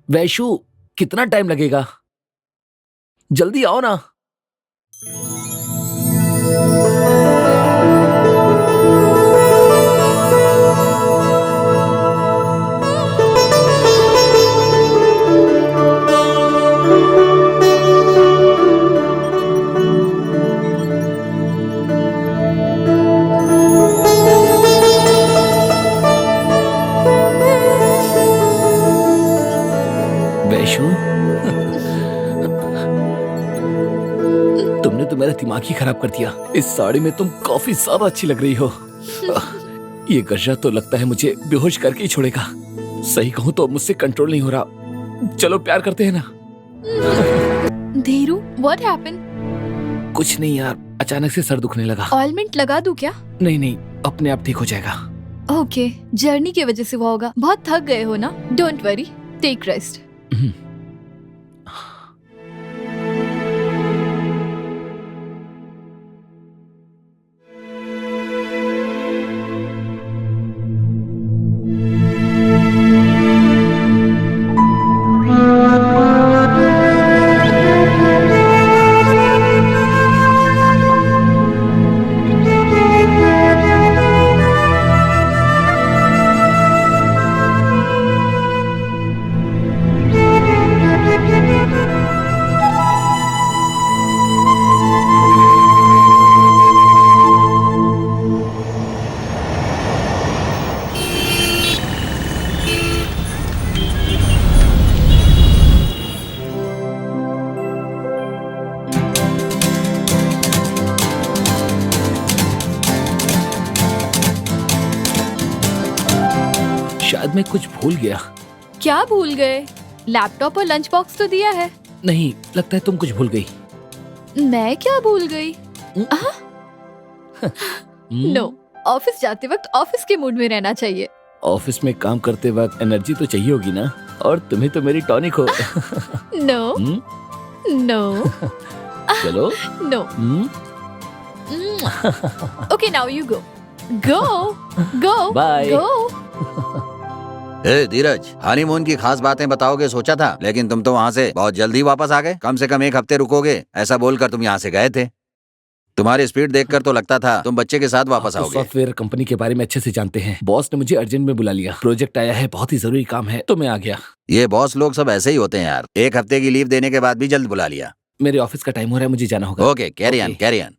वैशु, कितना टाइम लगेगा? जल्दी आओ ना। वैशु, तुमने तो मेरा दिमाग ही खराब कर दिया। इस साड़ी में तुम काफी ज्यादा अच्छी लग रही हो। ये गजा तो लगता है मुझे बेहोश करके ही छोड़ेगा। सही कहूँ तो मुझसे कंट्रोल नहीं हो रहा। चलो प्यार करते हैं ना। Dhiru, what happened? कुछ नहीं यार, अचानक से सर दुखने लगा। ऑइलमेंट लगा दूं क्या? नहीं, अपने आप ठीक हो जाएगा। ओके, जर्नी की वजह से हुआ होगा। बहुत थक गए हो ना। Don't worry, take rest. शायद मैं कुछ भूल गया। क्या भूल गए? लैपटॉप और लंच बॉक्स तो दिया है। नहीं, लगता है तुम कुछ भूल गई। मैं क्या भूल गई? नो, ऑफिस जाते वक्त ऑफिस के मूड में रहना चाहिए। ऑफिस में काम करते वक्त एनर्जी तो चाहिए होगी ना, और तुम्हें तो मेरी टॉनिक हो। नो नो चलो। No. Okay, now you go. Go go Bye. Go. ए धीरज, हनीमून की खास बातें बताओगे सोचा था, लेकिन तुम तो वहाँ से बहुत जल्दी वापस आ गए। कम से कम 1 हफ्ते रुकोगे ऐसा बोलकर तुम यहाँ से गए थे। तुम्हारी स्पीड देखकर तो लगता था तुम बच्चे के साथ वापस आओगे। सॉफ्टवेयर कंपनी के बारे में अच्छे से जानते हैं। बॉस ने मुझे अर्जेंट में बुला लिया, प्रोजेक्ट आया है, बहुत ही जरूरी काम है, तो मैं आ गया। ये बॉस लोग सब ऐसे ही होते हैं यार, 1 हफ्ते की लीव देने के बाद भी जल्द बुला लिया। मेरे ऑफिस का टाइम हो रहा है, मुझे जाना होगा। Okay, carry on Okay. Carry on.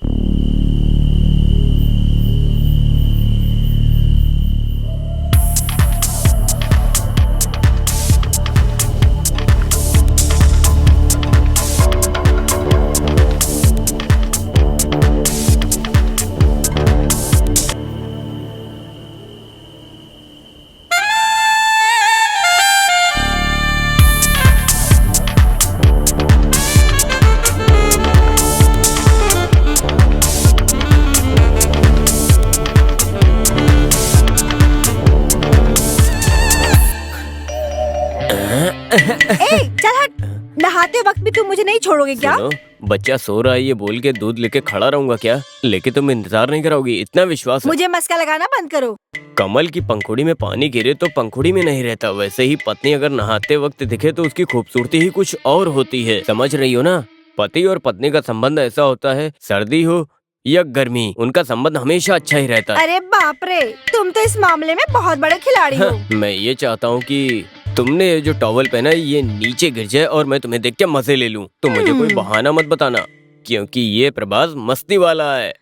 ए, चल हट। नहाते वक्त भी तुम मुझे नहीं छोड़ोगे क्या? सुनो, बच्चा सो रहा है ये बोल के दूध लेके खड़ा रहूंगा क्या? लेके तुम इंतजार नहीं कराओगी? इतना विश्वास है? मुझे मस्का लगाना बंद करो। कमल की पंखुड़ी में पानी गिरे तो पंखुड़ी में नहीं रहता, वैसे ही पत्नी अगर नहाते वक्त दिखे तो उसकी खूबसूरती ही कुछ और होती है। समझ रही हो ना? पति और पत्नी का संबंध ऐसा होता है, सर्दी हो या गर्मी, उनका संबंध हमेशा अच्छा ही रहता है। अरे बाप रे, तुम तो इस मामले में बहुत बड़े खिलाड़ी हो। मैं ये चाहता हूँ कि तुमने ये जो टॉवल पहना है ये नीचे गिर जाए और मैं तुम्हें देख के मजे ले लूं। तुम मुझे कोई बहाना मत बताना, क्योंकि ये प्रभास मस्ती वाला है।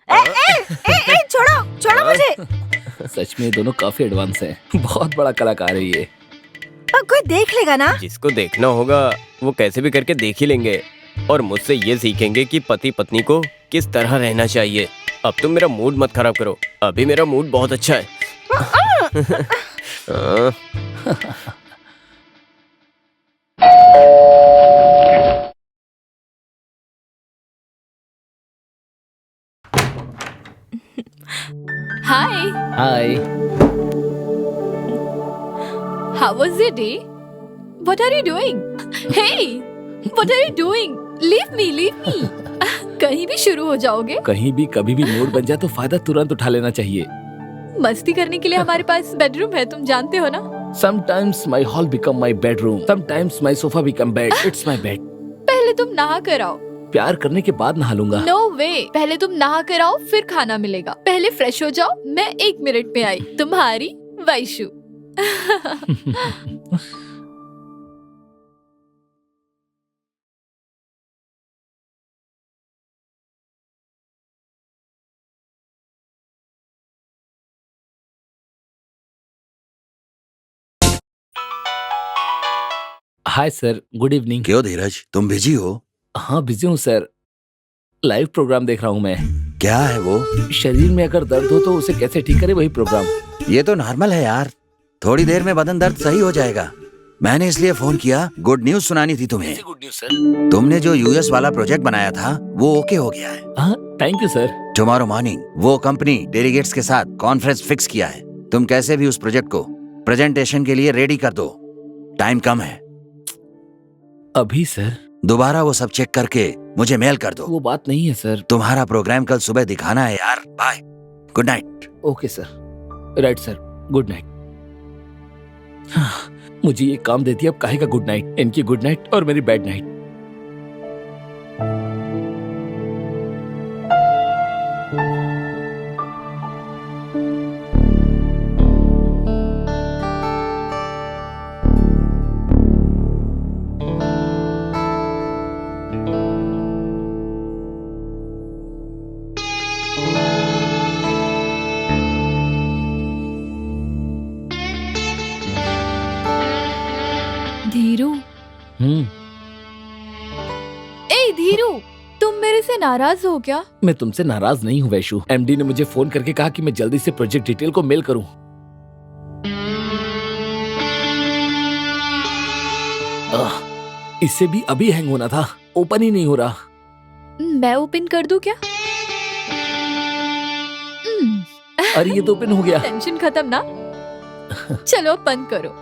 छोड़ो छोड़ो मुझे। सच में ये दोनों काफी एडवांस हैं। बहुत बड़ा कलाकार है ये। अब कोई देख लेगा ना? जिसको देखना होगा वो कैसे भी करके देख ही लेंगे, और मुझसे ये सीखेंगे कि पति पत्नी को किस तरह रहना चाहिए। अब तुम मेरा मूड मत खराब करो, अभी मेरा मूड बहुत अच्छा है। हाँ। हाय, हाय। how was your day? What are you doing? Hey, what are you doing? Leave me, leave me. कहीं भी शुरू हो जाओगे? कहीं भी कभी भी मूड बन जाए तो फायदा तुरंत उठा लेना चाहिए। मस्ती करने के लिए हमारे पास बेडरूम है, तुम जानते हो ना? Sometimes my hall become my bedroom. Sometimes my sofa become bed. It's my bed. पहले तुम नहा कर आओ। प्यार करने के बाद नहा लूंगा। नो वे, पहले तुम नहा कर आओ फिर खाना मिलेगा। पहले फ्रेश हो जाओ, मैं 1 मिनट में आई। तुम्हारी Vaishu. Hi sir, good evening. क्यों धीरज, तुम बिजी हो? हाँ बिजी हूँ सर, लाइव प्रोग्राम देख रहा हूँ मैं। क्या है वो? शरीर में अगर दर्द हो तो उसे कैसे ठीक करे, वही प्रोग्राम। ये तो नॉर्मल है यार, थोड़ी देर में बदन दर्द सही हो जाएगा। मैंने इसलिए फोन किया, गुड न्यूज सुनानी थी तुम्हें। Good news sir. तुमने जो यूएस वाला प्रोजेक्ट बनाया था वो ओके हो गया है। हाँ thank you sir. Tomorrow morning वो कंपनी डेलीगेट्स के साथ कॉन्फ्रेंस फिक्स किया है। तुम कैसे भी उस प्रोजेक्ट को प्रेजेंटेशन के लिए रेडी कर दो, टाइम कम है। अभी सर? दोबारा वो सब चेक करके मुझे मेल कर दो। वो बात नहीं है सर। तुम्हारा प्रोग्राम कल सुबह दिखाना है यार। Bye, good night. Okay sir, right sir, good night. मुझे ये काम देती है, अब काहे का गुड नाइट? इनकी गुड नाइट और मेरी बैड नाइट। धीरू, ए धीरू, तुम मेरे से नाराज हो क्या? मैं तुमसे नाराज नहीं हूँ वैशु। एमडी ने मुझे फोन करके कहा कि मैं जल्दी से प्रोजेक्ट डिटेल को मेल करूँ। इससे भी अभी हैंग होना था, ओपन ही नहीं हो रहा। मैं ओपन कर दूं क्या? अरे ये तो ओपन हो गया। टेंशन खत्म ना? चलो अब बंद करो।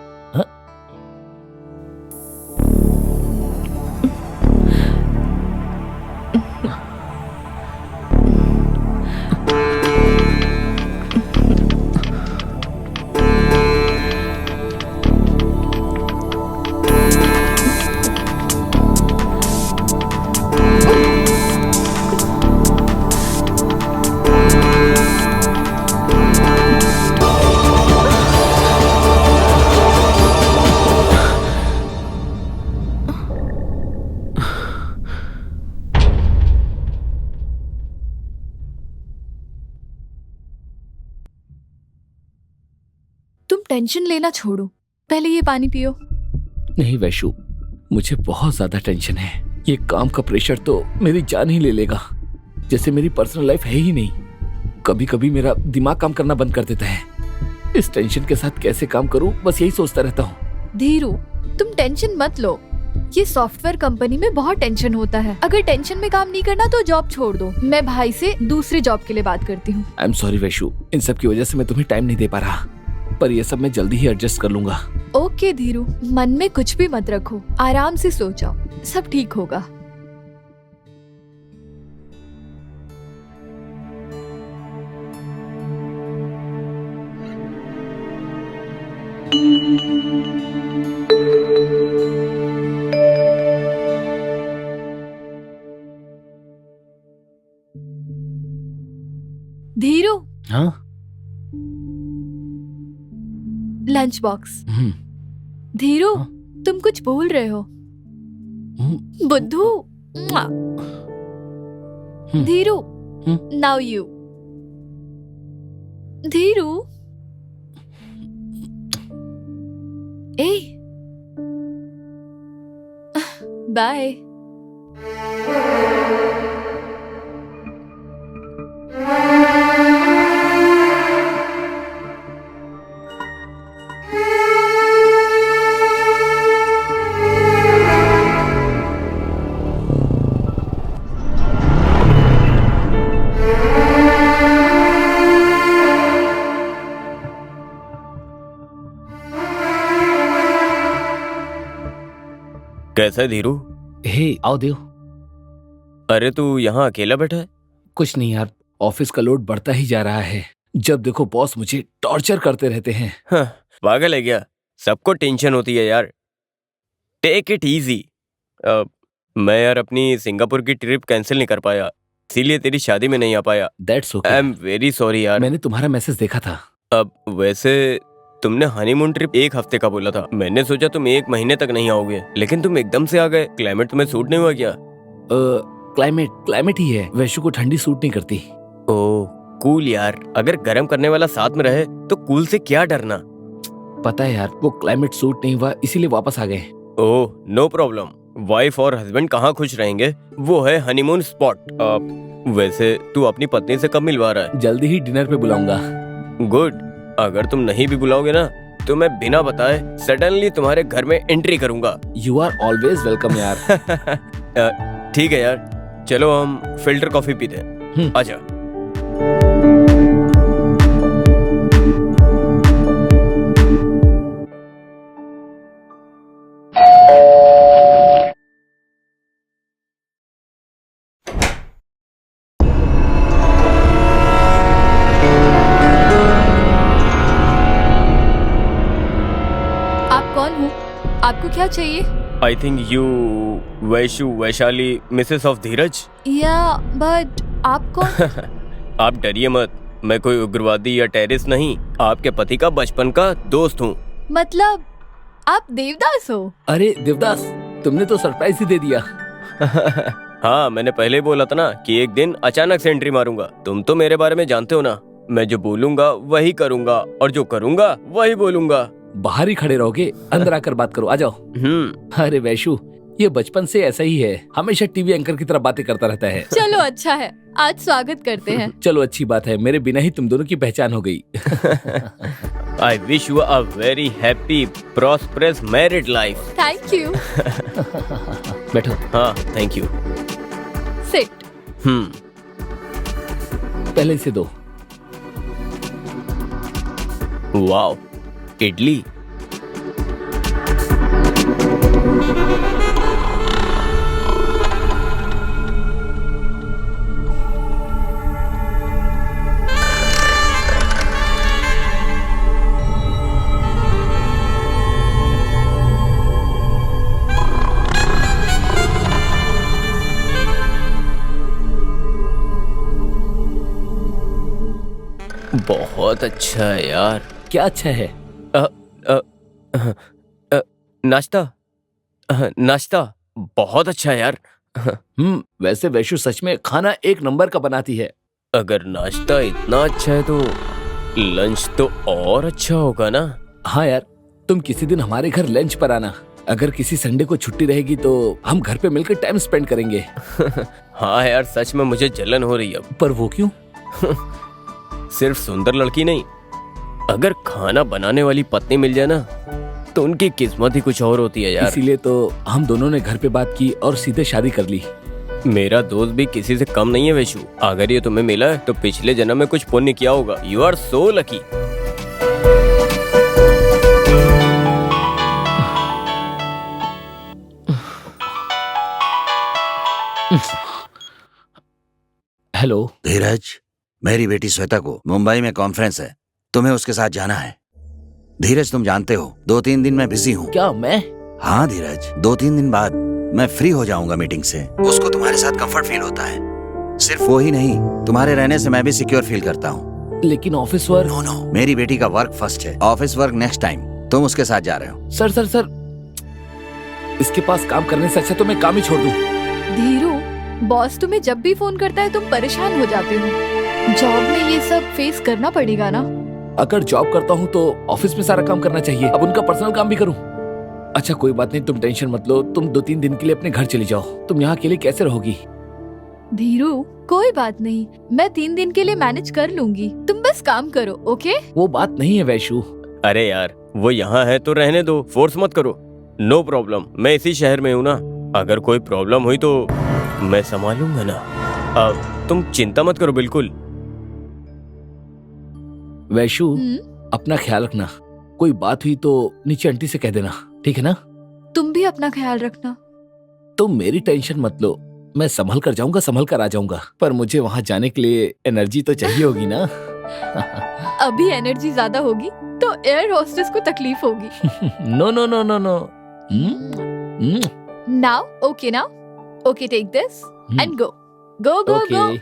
टेंशन लेना छोड़ो, पहले ये पानी पियो। नहीं वैशु, मुझे बहुत ज्यादा टेंशन है। ये काम का प्रेशर तो मेरी जान ही ले लेगा, जैसे मेरी पर्सनल लाइफ है ही नहीं। कभी कभी मेरा दिमाग काम करना बंद कर देता है। इस टेंशन के साथ कैसे काम करूं, बस यही सोचता रहता हूँ। धीरू, तुम टेंशन मत लो। ये सॉफ्टवेयर कंपनी में बहुत टेंशन होता है। अगर टेंशन में काम नहीं करना तो जॉब छोड़ दो। मैं भाई से दूसरे जॉब के लिए बात करती हूँ। आई एम सॉरी वैशु, इन सब की वजह से मैं तुम्हें टाइम नहीं दे पा रहा, पर ये सब मैं जल्दी ही एडजस्ट कर लूंगा। ओके धीरू, मन में कुछ भी मत रखो, आराम से सो जाओ, सब ठीक होगा। धीरू, हाँ? Lunch box. धीरू, तुम कुछ भूल रहे हो। बुद्धू। मुआ। Dheeru, now you. धीरू, ए, बाय। कैसा है धीरू? हे आओ देव। अरे तू यहाँ अकेला बैठा है? कुछ नहीं यार, ऑफिस का लोड बढ़ता ही जा रहा है। जब देखो बॉस मुझे टॉर्चर करते रहते हैं। हाँ, पागल है क्या? सबको टेंशन होती है यार, टेक इट इजी। मैं यार अपनी सिंगापुर की ट्रिप कैंसिल नहीं कर पाया, इसीलिए तेरी शादी में नहीं आ पाया। That's okay. I am very sorry यार। मैंने तुम्हारा मैसेज देखा था। अब वैसे तुमने हनीमून ट्रिप 1 हफ्ते का बोला था, मैंने सोचा तुम 1 महीने तक नहीं आओगे, लेकिन तुम एकदम से आ गए। क्लाइमेट तुम्हें सूट नहीं हुआ क्या? क्लाइमेट ही है, वैशु को ठंडी सूट नहीं करती। ओह कूल यार, अगर गर्म करने वाला साथ में रहे तो कूल से क्या डरना। पता है यार, वो क्लाइमेट सूट नहीं हुआ इसीलिए वापस आ गए। ओह नो प्रॉब्लम, वाइफ और हस्बैंड कहाँ खुश रहेंगे, वो है हनीमून स्पॉट। वैसे तू अपनी पत्नी से कब मिलवा रहा है? जल्दी ही डिनर पे बुलाऊंगा। गुड, अगर तुम नहीं भी बुलाओगे ना तो मैं बिना बताए सडनली तुम्हारे घर में एंट्री करूंगा। यू आर ऑलवेज वेलकम यार। ठीक है यार, चलो हम फिल्टर कॉफी पीते हैं। आजा। आप कौन हो? आपको क्या चाहिए? I think you Vaishu Vaishali Mrs of Dheeraj. Yeah but आप कौन? आप डरिए मत, मैं कोई उग्रवादी या टेररिस्ट नहीं, आपके पति का बचपन का दोस्त हूँ। मतलब आप देवदास हो? अरे देवदास, तुमने तो सरप्राइज ही दे दिया। हाँ, मैंने पहले ही बोला था ना कि एक दिन अचानक से एंट्री मारूंगा। तुम तो मेरे बारे में जानते हो ना, मैं जो बोलूंगा वही करूंगा और जो करूंगा वही बोलूंगा। बाहर ही खड़े रहोगे, अंदर आकर बात करो, आ जाओ। अरे वैशु, ये बचपन से ऐसा ही है, हमेशा टीवी एंकर की तरह बातें करता रहता है। चलो अच्छा है, आज स्वागत करते हैं। चलो अच्छी बात है, मेरे बिना ही तुम दोनों की पहचान हो गई। I wish you a very happy prosperous married life. Thank you. बैठो। हाँ थैंक यू। सिट। पहले इसे दो। वाओ, इडली। बहुत अच्छा है यार। क्या अच्छा है? नाश्ता नाश्ता बहुत अच्छा है यार। वैसे वैशु सच में खाना एक नंबर का बनाती है। अगर नाश्ता इतना अच्छा है तो लंच तो और अच्छा होगा ना। हाँ यार, तुम किसी दिन हमारे घर लंच पर आना। अगर किसी संडे को छुट्टी रहेगी तो हम घर पे मिलकर टाइम स्पेंड करेंगे। हाँ यार, सच में मुझे जलन हो रही है अब। पर वो क्यों? सिर्फ सुंदर लड़की नहीं, अगर खाना बनाने वाली पत्नी मिल जाए ना तो उनकी किस्मत ही कुछ और होती है यार। इसीलिए तो हम दोनों ने घर पे बात की और सीधे शादी कर ली। मेरा दोस्त भी किसी से कम नहीं है वैशु। अगर ये तुम्हें मिला है तो पिछले जन्म में कुछ पुण्य किया होगा। You are so lucky. Hello Dheeraj, मेरी बेटी श्वेता को मुंबई में कॉन्फ्रेंस है, तुम्हें उसके साथ जाना है। धीरज, तुम जानते हो 2-3 दिन मैं बिजी हूँ। क्या मैं? हाँ धीरज, 2-3 दिन बाद मैं फ्री हो जाऊंगा मीटिंग से। उसको तुम्हारे साथ कंफर्ट फील होता है। सिर्फ वो ही नहीं, तुम्हारे रहने से मैं भी सिक्योर फील करता हूँ। लेकिन ऑफिस वर्क। नो, मेरी बेटी का वर्क फर्स्ट है, ऑफिस वर्क नेक्स्ट टाइम। तुम उसके साथ जा रहे हो। सर, इसके पास काम करने से अच्छा तो मैं काम ही छोड़ दूं। धीरू, बॉस तुम्हें जब भी फोन करता है तुम परेशान हो जाते हो। जॉब में ये सब फेस करना पड़ेगा ना। अगर जॉब करता हूँ तो ऑफिस में सारा काम करना चाहिए। अब उनका पर्सनल काम भी करूँ? अच्छा कोई बात नहीं, तुम टेंशन मत लो। तुम 2-3 दिन के लिए अपने घर चली जाओ। तुम यहाँ अकेले कैसे रहोगी? धीरू, कोई बात नहीं, मैं 3 दिन के लिए मैनेज कर लूंगी। तुम बस काम करो, ओके? वो बात नहीं है वैशु। अरे यार, वो यहाँ है तो रहने दो, फोर्स मत करो। नो प्रॉब्लम, मैं इसी शहर में हूँ ना। अगर कोई प्रॉब्लम हुई तो मैं संभालूंगा ना। अब तुम चिंता मत करो बिल्कुल। वैशु, अपना ख्याल रखना। कोई बात हुई तो नीचे आंटी से कह देना, ठीक है ना? तुम भी अपना ख्याल रखना। तुम मेरी टेंशन मत लो, मैं संभल कर जाऊंगा, संभल कर आ जाऊंगा। पर मुझे वहाँ जाने के लिए एनर्जी तो चाहिए होगी ना। अभी एनर्जी ज्यादा होगी तो एयर होस्टेस को तकलीफ होगी। No no no no no. Now okay ना? Okay, take this and go go go go.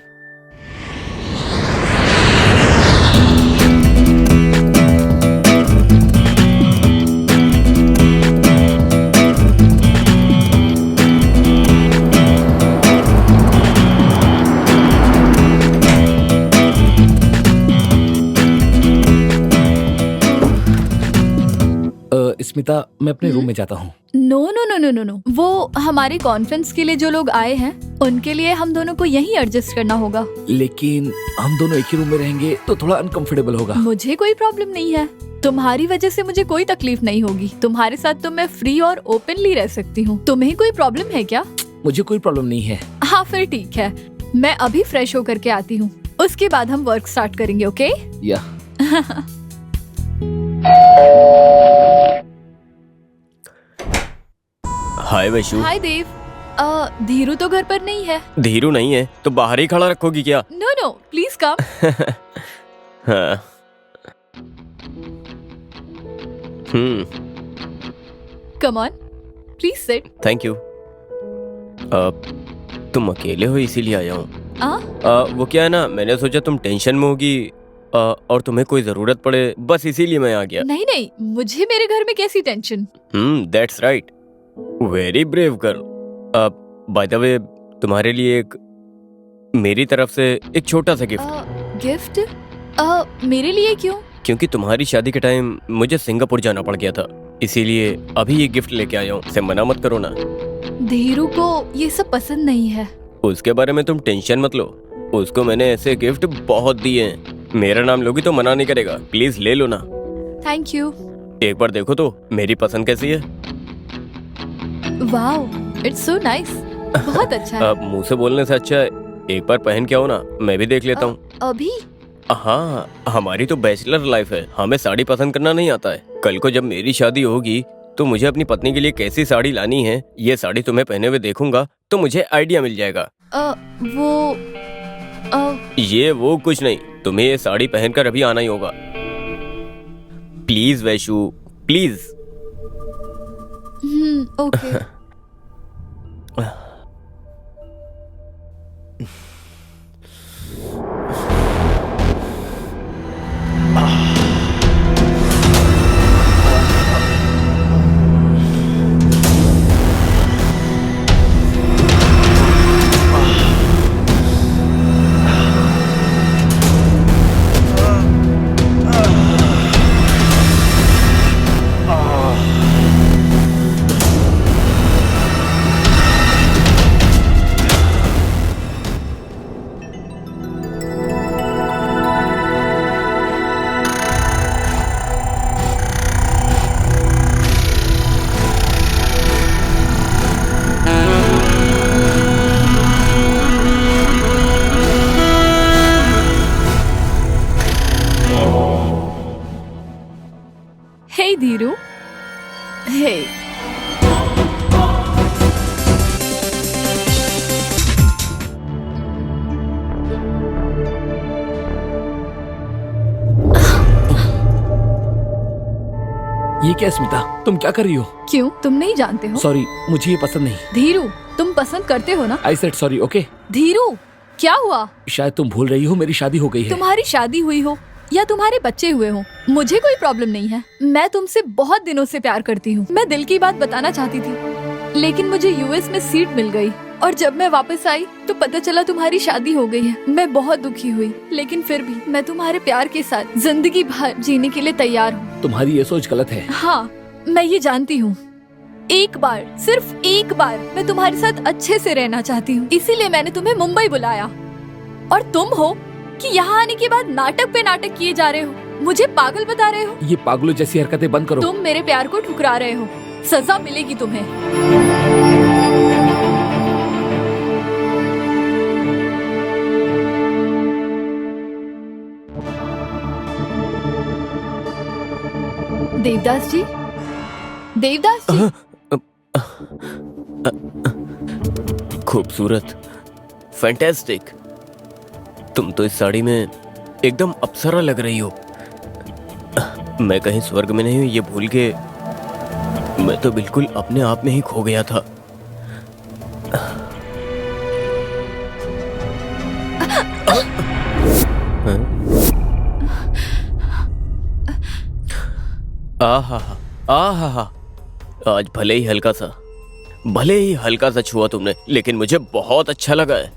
Smita, मैं अपने रूम में जाता हूँ। No no no no no no, वो हमारे कॉन्फ्रेंस के लिए जो लोग आए हैं उनके लिए हम दोनों को यहीं एडजस्ट करना होगा। लेकिन हम दोनों एक ही रूम में रहेंगे तो थोड़ा अनकंफर्टेबल होगा। मुझे कोई प्रॉब्लम नहीं है। तुम्हारी वजह से मुझे कोई तकलीफ नहीं होगी। तुम्हारे साथ तो मैं फ्री और ओपनली रह सकती हूँ। तुम्हें कोई प्रॉब्लम है क्या? मुझे कोई प्रॉब्लम नहीं है। हाँ फिर ठीक है, मैं अभी फ्रेश होकर के आती हूँ। उसके बाद हम वर्क स्टार्ट करेंगे, ओके? या हाय वैशु। हाय देव। धीरू तो घर पर नहीं है। धीरू नहीं है तो बाहर ही खड़ा रखोगी क्या? No no, please come. हाँ। Come on, please sit. Thank you. तुम अकेले हो इसीलिए आया हूँ। वो क्या है ना, मैंने सोचा तुम टेंशन में होगी और तुम्हें कोई जरूरत पड़े, बस इसीलिए मैं आ गया। नहीं नहीं, मुझे मेरे घर में कैसी tension. That's right, very brave girl. Bye the वे, तुम्हारे लिए एक मेरी तरफ से एक छोटा सा गिफ्ट। गिफ्ट? मेरे लिए क्यों? क्योंकि तुम्हारी शादी के टाइम मुझे सिंगापुर जाना पड़ गया था, इसीलिए अभी ये गिफ्ट लेके आया हूँ। से मना मत करो ना। धीरू को ये सब पसंद नहीं है। उसके बारे में तुम टेंशन मत लो, उसको मैंने ऐसे गिफ्ट बहुत दिए हैं। मेरा नाम लोगी तो मना नहीं करेगा। प्लीज ले लो ना। Thank you. एक बार देखो तो मेरी पसंद कैसी है। Wow, it's so nice. बहुत अच्छा है। मुंह से बोलने से अच्छा है एक बार पहन के आओ ना, मैं भी देख लेता हूँ। अभी? हाँ, हमारी तो बैचलर लाइफ है, हमें साड़ी पसंद करना नहीं आता है। कल को जब मेरी शादी होगी तो मुझे अपनी पत्नी के लिए कैसी साड़ी लानी है, ये साड़ी तुम्हें पहने हुए देखूंगा तो मुझे आइडिया मिल जाएगा। ये वो कुछ नहीं, तुम्हें ये साड़ी पहनकर अभी आना ही होगा। Please Vaishu, please. ओके। हे धीरू, हे। ये क्या स्मिता, तुम क्या कर रही हो? क्यों, तुम नहीं जानते हो? सॉरी, मुझे ये पसंद नहीं। धीरू, तुम पसंद करते हो ना? I said sorry, okay? Dhiru, क्या हुआ? शायद तुम भूल रही हो, मेरी शादी हो गई है। तुम्हारी शादी हुई हो या तुम्हारे बच्चे हुए हो, मुझे कोई प्रॉब्लम नहीं है। मैं तुमसे बहुत दिनों से प्यार करती हूँ। मैं दिल की बात बताना चाहती थी, लेकिन मुझे यूएस में सीट मिल गई और जब मैं वापस आई तो पता चला तुम्हारी शादी हो गई है। मैं बहुत दुखी हुई, लेकिन फिर भी मैं तुम्हारे प्यार के साथ जिंदगी भर जीने के लिए तैयार हूँ। तुम्हारी ये सोच गलत है। हाँ, मैं ये जानती हूँ। एक बार, सिर्फ एक बार मैं तुम्हारे साथ अच्छे से रहना चाहती हूँ, इसीलिए मैंने तुम्हें मुंबई बुलाया। और तुम हो कि यहाँ आने के बाद नाटक पे नाटक किए जा रहे हो, मुझे पागल बता रहे हो। ये पागलों जैसी हरकतें बंद करो। तुम मेरे प्यार को ठुकरा रहे हो, सजा मिलेगी तुम्हें। देवदास जी, देवदास जी। खूबसूरत, फैंटास्टिक। तुम तो इस साड़ी में एकदम अप्सरा लग रही हो। मैं कहीं स्वर्ग में नहीं हूँ ये भूल के मैं तो बिल्कुल अपने आप में ही खो गया था। आहा आहा, आज भले ही हल्का सा छुआ तुमने, लेकिन मुझे बहुत अच्छा लगा है।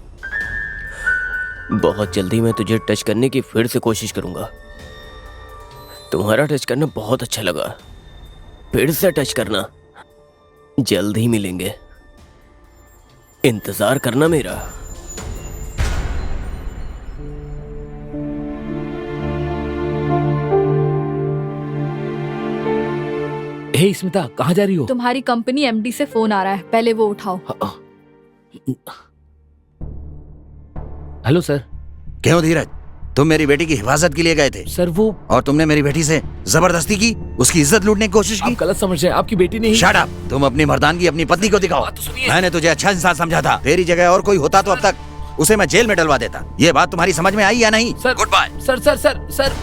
बहुत जल्दी मैं तुझे टच करने की फिर से कोशिश करूंगा। तुम्हारा टच करना बहुत अच्छा लगा, फिर से टच करना। जल्द ही मिलेंगे, इंतजार करना मेरा। हे स्मिता, कहाँ जा रही हो? तुम्हारी कंपनी एमडी से फोन आ रहा है, पहले वो उठाओ। Hello sir. क्यों धीरज, तुम मेरी बेटी की हिफाजत के लिए गए थे सर वो और तुमने मेरी बेटी से जबरदस्ती की, उसकी इज्जत लूटने की कोशिश की। आप गलत समझ रहे हैं, आपकी बेटी नहीं। शट अप, तुम अपनी मर्दानगी अपनी पत्नी को दिखाओ। बात तो सुनिए। मैंने तुझे अच्छा इंसान समझा था, तेरी जगह और कोई होता तो अब तक उसे मैं जेल में डलवा देता। ये बात तुम्हारी समझ में आई या नहीं? Sir, good bye. Sir sir sir sir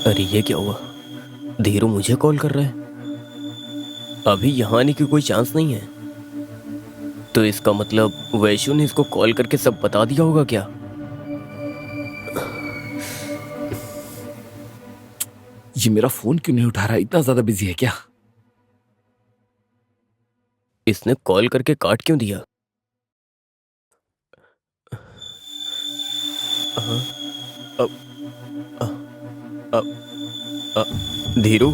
अरे ये क्या हुआ? धीरू मुझे कॉल कर रहा है। अभी यहाँ आने की कोई चांस नहीं है, तो इसका मतलब वैशु ने इसको कॉल करके सब बता दिया होगा क्या? ये मेरा फोन क्यों नहीं उठा रहा? इतना ज्यादा बिजी है क्या? इसने कॉल करके काट क्यों दिया? धीरू,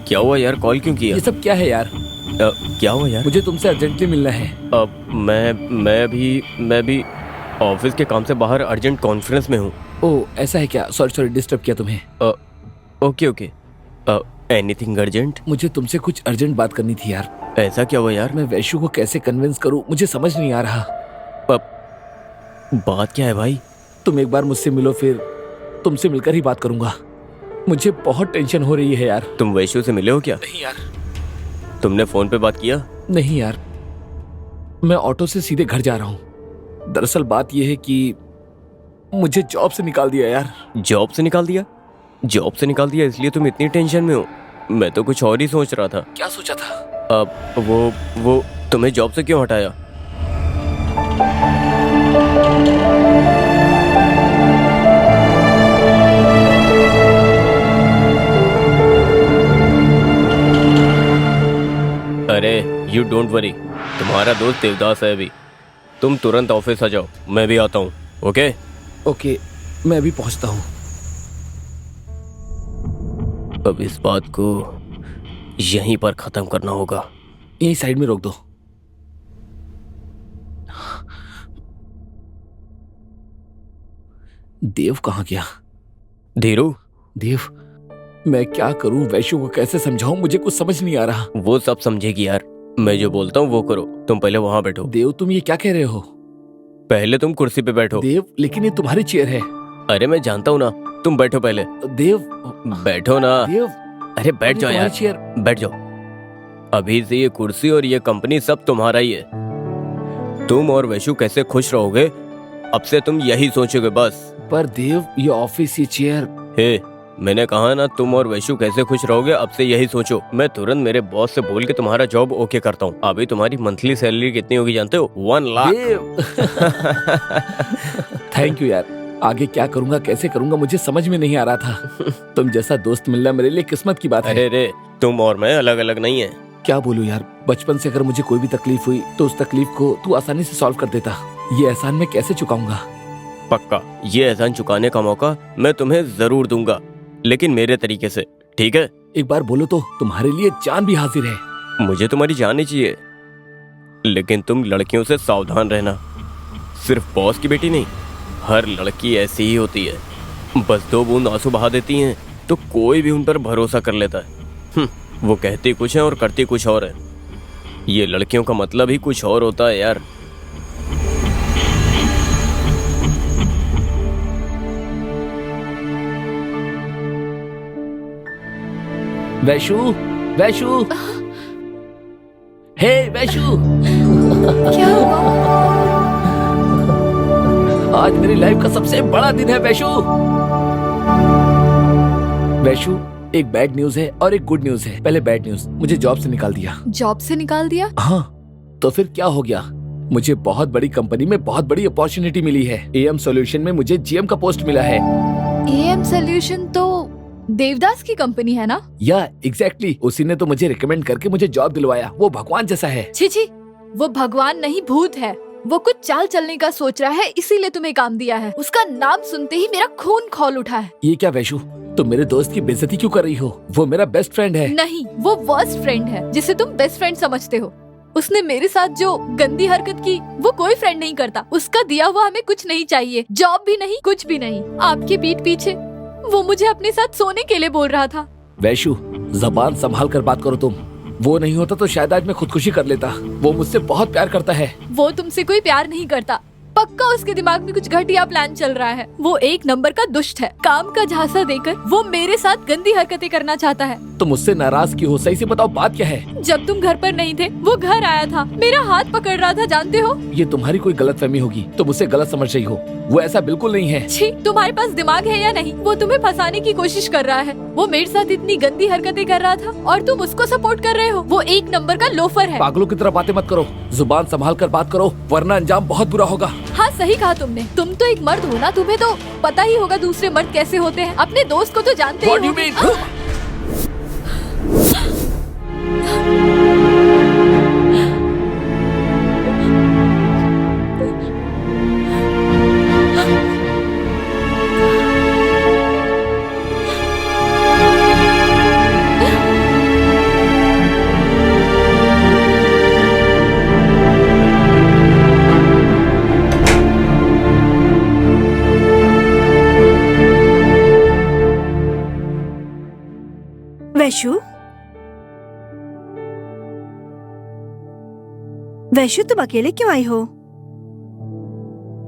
क्या हुआ यार? कॉल क्यों किया? ये सब क्या है यार? क्या हुआ यार? मुझे तुमसे अर्जेंटली मिलना है। मैं भी ऑफिस के काम से बाहर अर्जेंट कॉन्फ्रेंस में हूँ। ओह ऐसा है क्या? सॉरी डिस्टर्ब किया तुम्हें। ओके। Anything urgent? मुझे तुमसे कुछ अर्जेंट बात करनी थी यार। ऐसा क्या हुआ यार? मैं वैशु को कैसे कन्विंस करूं, मुझे समझ नहीं आ रहा। बात क्या है भाई? तुम एक बार मुझसे मिलो, फिर तुमसे मिलकर ही बात करूंगा। मुझे बहुत टेंशन हो रही है यार। तुम वैशु से मिले हो क्या? नहीं यार। तुमने फोन पे बात किया? नहीं यार, मैं ऑटो से सीधे घर जा रहा हूँ। दरअसल बात यह है कि मुझे जॉब से निकाल दिया यार। जॉब से निकाल दिया? जॉब से निकाल दिया इसलिए तुम इतनी टेंशन में हो? मैं तो कुछ और ही सोच रहा था। क्या सोचा था? अब वो तुम्हें जॉब से क्यों हटाया? अरे यू डोंट वरी, तुम्हारा दोस्त देवदास है अभी। तुम तुरंत ऑफिस आ जाओ, मैं भी आता हूँ। ओके? ओके, मैं अभी पहुंचता हूँ। अब इस बात को यहीं पर खत्म करना होगा। यहीं साइड में रोक दो। देव कहाँ गया? धीरू, देव, मैं क्या करूं? वैशु को कैसे समझाऊं? मुझे कुछ समझ नहीं आ रहा। वो सब समझेगी यार। मैं जो बोलता हूँ वो करो। तुम पहले वहां बैठो। देव, तुम ये क्या कह रहे हो? पहले तुम कुर्सी पे बैठो। देव, लेकिन ये तुम्हारी चेयर है। अरे मैं जानता हूँ ना, तुम बैठो पहले। देव, बैठो ना। देव, अरे बैठ जाओ यार, चेयर। बैठ जाओ। अभी से ये कुर्सी और ये कंपनी सब तुम्हारा ही है। तुम और वैशु कैसे खुश रहोगे, अब से तुम यही सोचोगे बस। पर देव, ये ऑफिस, ये चेयर। हे, मैंने कहा ना, तुम और वैशु कैसे खुश रहोगे, अब से यही सोचो। मैं तुरंत मेरे बॉस से बोल के तुम्हारा जॉब ओके करता हूँ। अभी तुम्हारी मंथली सैलरी कितनी होगी जानते हो? 1 लाख। थैंक यू यार। आगे क्या करूंगा, कैसे करूंगा, मुझे समझ में नहीं आ रहा था। तुम जैसा दोस्त मिलना मेरे लिए किस्मत की बात है। अरे रे, तुम और मैं अलग अलग नहीं है। क्या बोलूं यार, बचपन से अगर मुझे कोई भी तकलीफ हुई तो उस तकलीफ को तू आसानी से सॉल्व कर देता। ये एहसान मैं कैसे चुकाऊंगा? पक्का, ये एहसान चुकाने का मौका मैं तुम्हें जरूर दूंगा, लेकिन मेरे तरीके से, ठीक है? एक बार बोलो तो तुम्हारे लिए जान भी हाजिर है। मुझे तुम्हारी जान ही चाहिए, लेकिन तुम लड़कियों से सावधान रहना। सिर्फ बॉस की बेटी नहीं, हर लड़की ऐसी ही होती है। बस 2 बूंद आंसू बहा देती हैं तो कोई भी उन पर भरोसा कर लेता है। वो कहती कुछ है और करती कुछ और है। ये लड़कियों का मतलब ही कुछ और होता है यार। वैशु, वैशु, हे वैशु। क्या हुआ? आज मेरी लाइफ का सबसे बड़ा दिन है वैशु। वैशु, एक बैड न्यूज है और एक गुड न्यूज है। पहले बैड न्यूज, मुझे जॉब से निकाल दिया। जॉब से निकाल दिया? हाँ, तो फिर क्या हो गया? मुझे बहुत बड़ी कंपनी में बहुत बड़ी अपॉर्चुनिटी मिली है। एएम सॉल्यूशन में मुझे जीएम का पोस्ट मिला है। एएम सॉल्यूशन तो देवदास की कंपनी है ना? या एग्जैक्टली, उसी ने तो मुझे रिकमेंड करके मुझे जॉब दिलवाया। वो भगवान जैसा है। छी छी, वो भगवान नहीं भूत है। वो कुछ चाल चलने का सोच रहा है, इसीलिए तुम्हें काम दिया है। उसका नाम सुनते ही मेरा खून खौल उठा है। ये क्या वैशु, तुम मेरे दोस्त की बेइज्जती क्यों कर रही हो? वो मेरा बेस्ट फ्रेंड है। नहीं, वो वर्स्ट फ्रेंड है जिसे तुम बेस्ट फ्रेंड समझते हो। उसने मेरे साथ जो गंदी हरकत की वो कोई फ्रेंड नहीं करता। उसका दिया हुआ हमें कुछ नहीं चाहिए, जॉब भी नहीं, कुछ भी नहीं। आपकी पीठ पीछे वो मुझे अपने साथ सोने के लिए बोल रहा था। वैशु, जबान संभाल कर बात करो तुम। वो नहीं होता तो शायद आज मैं खुदकुशी कर लेता। वो मुझसे बहुत प्यार करता है। वो तुमसे कोई प्यार नहीं करता। पक्का उसके दिमाग में कुछ घटिया प्लान चल रहा है। वो एक नंबर का दुष्ट है। काम का झांसा देकर वो मेरे साथ गंदी हरकतें करना चाहता है। तुम मुझसे नाराज क्यों हो? सही से बताओ, बात क्या है? जब तुम घर पर नहीं थे वो घर आया था, मेरा हाथ पकड़ रहा था, जानते हो? ये तुम्हारी कोई गलतफहमी होगी, तुम मुझसे गलत समझ रही हो। वो ऐसा बिल्कुल नहीं है। छी, तुम्हारे पास दिमाग है या नहीं? वो तुम्हें फंसाने की कोशिश कर रहा है। वो मेरे साथ इतनी गंदी हरकतें कर रहा था और तुम उसको सपोर्ट कर रहे हो। वो एक नंबर का लोफर है। पागलों की तरह बातें मत करो, जुबान संभाल कर बात करो, वरना अंजाम बहुत बुरा होगा। हाँ, सही कहा तुमने। तुम तो एक मर्द हो ना, तुम्हें तो पता ही होगा दूसरे मर्द कैसे होते हैं। अपने दोस्त को तो जानते ही What do you होगे। mean? वैशु, वैशु, तुम अकेले क्यों आई हो?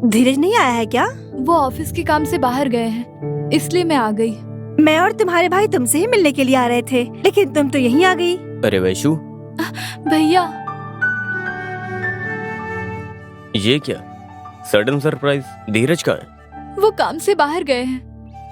धीरज नहीं आया है क्या? वो ऑफिस के काम से बाहर गए हैं, इसलिए मैं आ गई। मैं और तुम्हारे भाई तुमसे ही मिलने के लिए आ रहे थे, लेकिन तुम तो यहीं आ गई। अरे वैशु, भैया, ये क्या सडन सरप्राइज? धीरज कहाँ है? वो काम से बाहर गए हैं।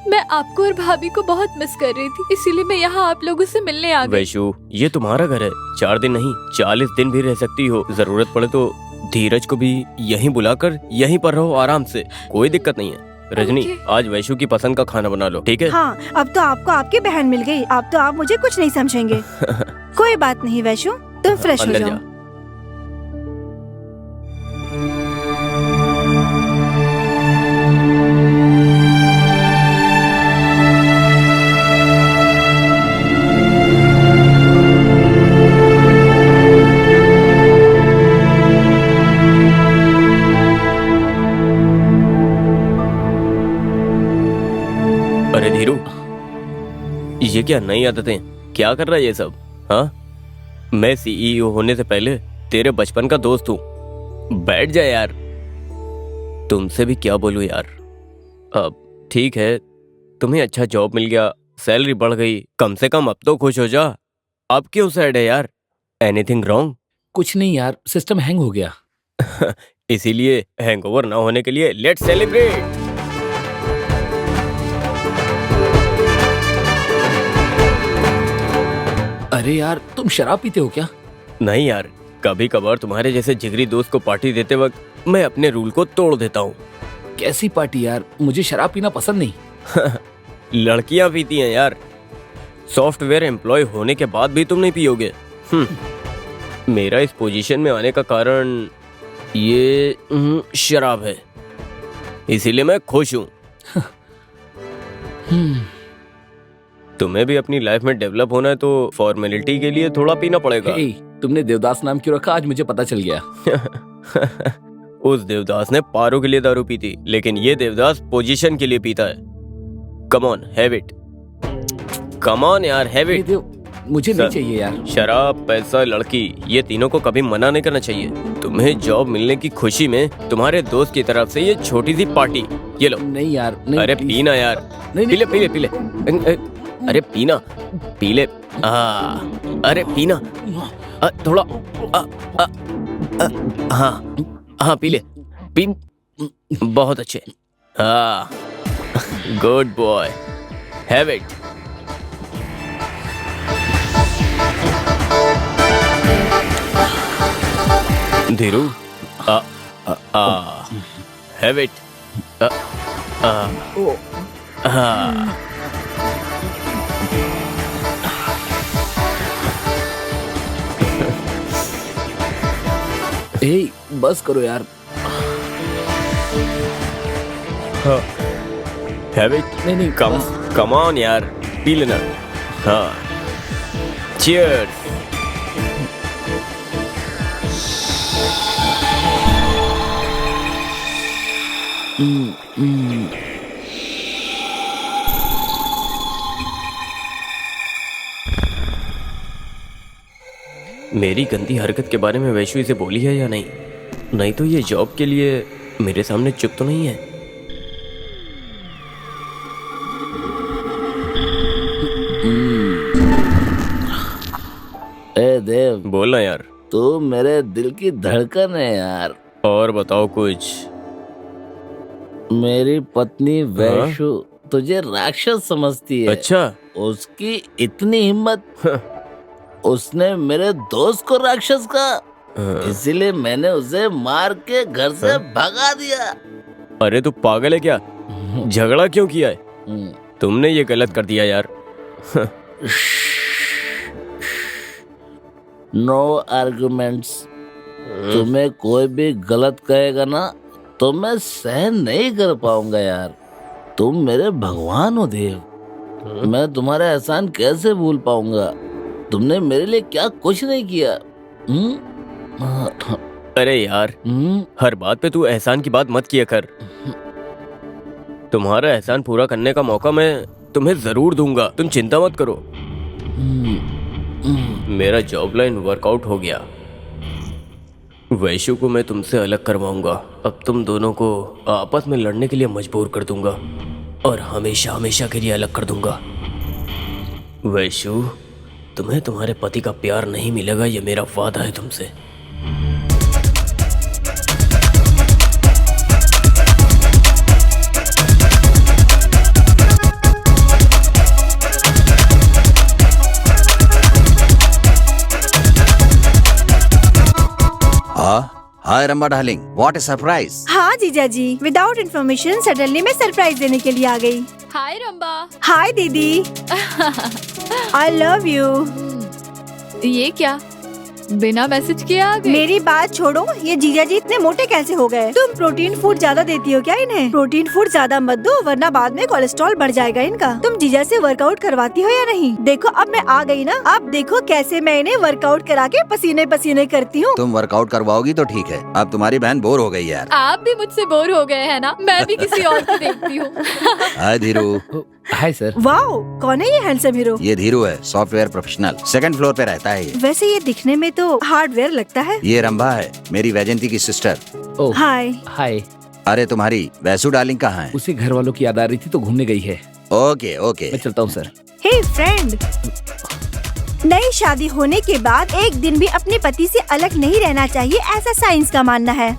मैं आपको और भाभी को बहुत मिस कर रही थी, इसीलिए मैं यहाँ आप लोगों से मिलने आ गई। वैशु, ये तुम्हारा घर है। 4 दिन नहीं 40 दिन भी रह सकती हो। जरूरत पड़े तो धीरज को भी यहीं बुलाकर यहीं पर रहो आराम से, कोई दिक्कत नहीं है। रजनी, Okay. आज वैशु की पसंद का खाना बना लो, ठीक है? हाँ, अब तो आपको आपकी बहन मिल गई। अब तो आप मुझे कुछ नहीं समझेंगे। कोई बात नहीं वैशु, तुम फ्रेश हो अंदर जाओ। जा। अरे धीरू, ये क्या नई आदतें, क्या कर रहा है ये सब? हाँ, मैं सीईओ होने से पहले तेरे बचपन का दोस्त हूँ। बैठ जा यार। तुमसे भी क्या बोलूं यार। अब ठीक है, तुम्हें अच्छा जॉब मिल गया, सैलरी बढ़ गई, कम से कम अब तो खुश हो जा। अब क्यों सैड है यार? Anything wrong? कुछ नहीं यार, सिस्टम हैंग हो गया। इसीलिए हैंगओवर ना होने के लिए लेट्स सेलिब्रेट। अरे यार, तुम शराब पीते हो क्या? नहीं यार, कभी कभार तुम्हारे जैसे जिगरी दोस्त को पार्टी देते वक्त मैं अपने रूल को तोड़ देता हूँ। कैसी पार्टी यार, मुझे शराब पीना पसंद नहीं। लड़कियां पीती हैं यार। सॉफ्टवेयर एम्प्लॉय होने के बाद भी तुम नहीं पियोगे? मेरा इस पोजीशन में आने का कारण ये शराब है, इसीलिए मैं खुश हूँ। तुम्हें भी अपनी लाइफ में डेवलप होना है तो फॉर्मेलिटी के लिए थोड़ा पीना पड़ेगा। हे, तुमने देवदास नाम क्यों रखा, आज मुझे पता चल गया। उस देवदास ने पारो के लिए दारू पी थी, लेकिन ये देवदास पोजीशन के लिए पीता है। Come on, have it. Come on यार, हैव हे इट। देव, मुझे नहीं चाहिए यार। शराब, पैसा, लड़की, ये तीनों को कभी मना नहीं करना चाहिए। तुम्हें जॉब मिलने की खुशी में तुम्हारे दोस्त की तरफ से ये छोटी सी पार्टी, ये लो। नहीं यार, नहीं। अरे please। पीना यार, नहीं, पीले पीले पीले। अरे पीना, पीले। अरे पीना। थोड़ा। हाँ हाँ, पीले, पी। बहुत अच्छे। हाँ, good boy, have it. Dhiru, have it. हाँ, हे, बस करो यार। Have it. नहीं नहीं, कम ऑन यार, पी लेना। हाँ, चीयर्स। मेरी गंदी हरकत के बारे में वैशु इसे बोली है या नहीं? नहीं तो ये जॉब के लिए मेरे सामने चुप तो नहीं है। ए देव, बोलना यार। तू मेरे दिल की धड़कन है यार। और बताओ कुछ। मेरी पत्नी वैशु तुझे राक्षस समझती है। अच्छा। उसकी इतनी हिम्मत, उसने मेरे दोस्त को राक्षस कहा, इसीलिए मैंने उसे मार के घर से भगा दिया। अरे तू पागल है क्या? झगड़ा क्यों किया है? तुमने ये गलत कर दिया यार। No arguments. तुम्हें कोई भी गलत कहेगा ना तो मैं सहन नहीं कर पाऊंगा यार। तुम मेरे भगवान हो देव, मैं तुम्हारा एहसान कैसे भूल पाऊंगा? तुमने मेरे लिए क्या कुछ नहीं किया। अरे यार, हर बात पे तू एहसान की बात मत किया कर। तुम्हारा एहसान पूरा करने का मौका मैं तुम्हें जरूर दूंगा, तुम चिंता मत करो। मेरा जॉब लाइन वर्कआउट हो गया। वैशु को मैं तुमसे अलग करवाऊंगा। अब तुम दोनों को आपस में लड़ने के लिए मजबूर कर दूंगा और हमेशा हमेशा के लिए अलग कर दूंगा। वैशु, तुम्हें तुम्हारे पति का प्यार नहीं मिलेगा, ये मेरा वादा है तुमसे। हाय रंबा डार्लिंग, व्हाट ए सरप्राइज। हाँ जीजा जी, विदाउट इन्फॉर्मेशन सडनली मैं सरप्राइज देने के लिए आ गई। हाय रंबा। हाय दीदी। I love you. ये क्या, बिना मैसेज किए आ गए? मेरी बात छोड़ो, ये जीजा जी इतने मोटे कैसे हो गए? तुम प्रोटीन फूड ज्यादा देती हो क्या इन्हें? प्रोटीन फूड ज्यादा मत दो वरना बाद में कोलेस्ट्रॉल बढ़ जाएगा इनका। तुम जीजा से वर्कआउट करवाती हो या नहीं? देखो अब मैं आ गई ना, अब देखो कैसे मैं इन्हें वर्कआउट करा के पसीने पसीने करती हूँ। तुम वर्कआउट करवाओगी तो ठीक है, अब तुम्हारी बहन बोर हो गई यार। आप भी मुझसे बोर हो गए हैं ना? मैं भी किसी और को देखती हूँ। Hi Dheeru. Hi sir. Wow, कौन है ये हैंडसम हीरो? ये धीरू है, सॉफ्टवेयर प्रोफेशनल, सेकंड फ्लोर पे रहता है ये। वैसे ये दिखने में तो हार्डवेयर लगता है। ये रंभा है, मेरी वैजंती की सिस्टर। ओह हाय। हाय। अरे तुम्हारी वैसु डार्लिंग कहाँ है? उसे घर वालों की याद आ रही थी तो घूमने गई है। Okay okay. मैं चलता हूँ सर। हे फ्रेंड, नई शादी होने के बाद एक दिन भी अपने पति से अलग नहीं रहना चाहिए, ऐसा साइंस का मानना है।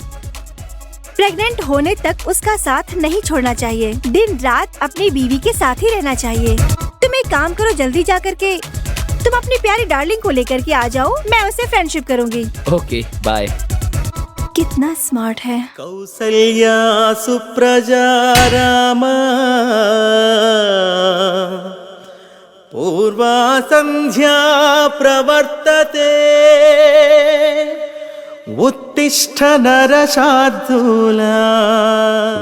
प्रेग्नेंट होने तक उसका साथ नहीं छोड़ना चाहिए। दिन रात अपनी बीवी के साथ ही रहना चाहिए। तुम एक काम करो, जल्दी जा करके तुम अपनी प्यारी डार्लिंग को लेकर के आ जाओ, मैं उससे फ्रेंडशिप करूंगी। Okay bye. कितना स्मार्ट है। कौसल्या सुप्रजा रामा पूर्वा संध्या प्रवर्तते उत्तिष्ठ नरशार्दूला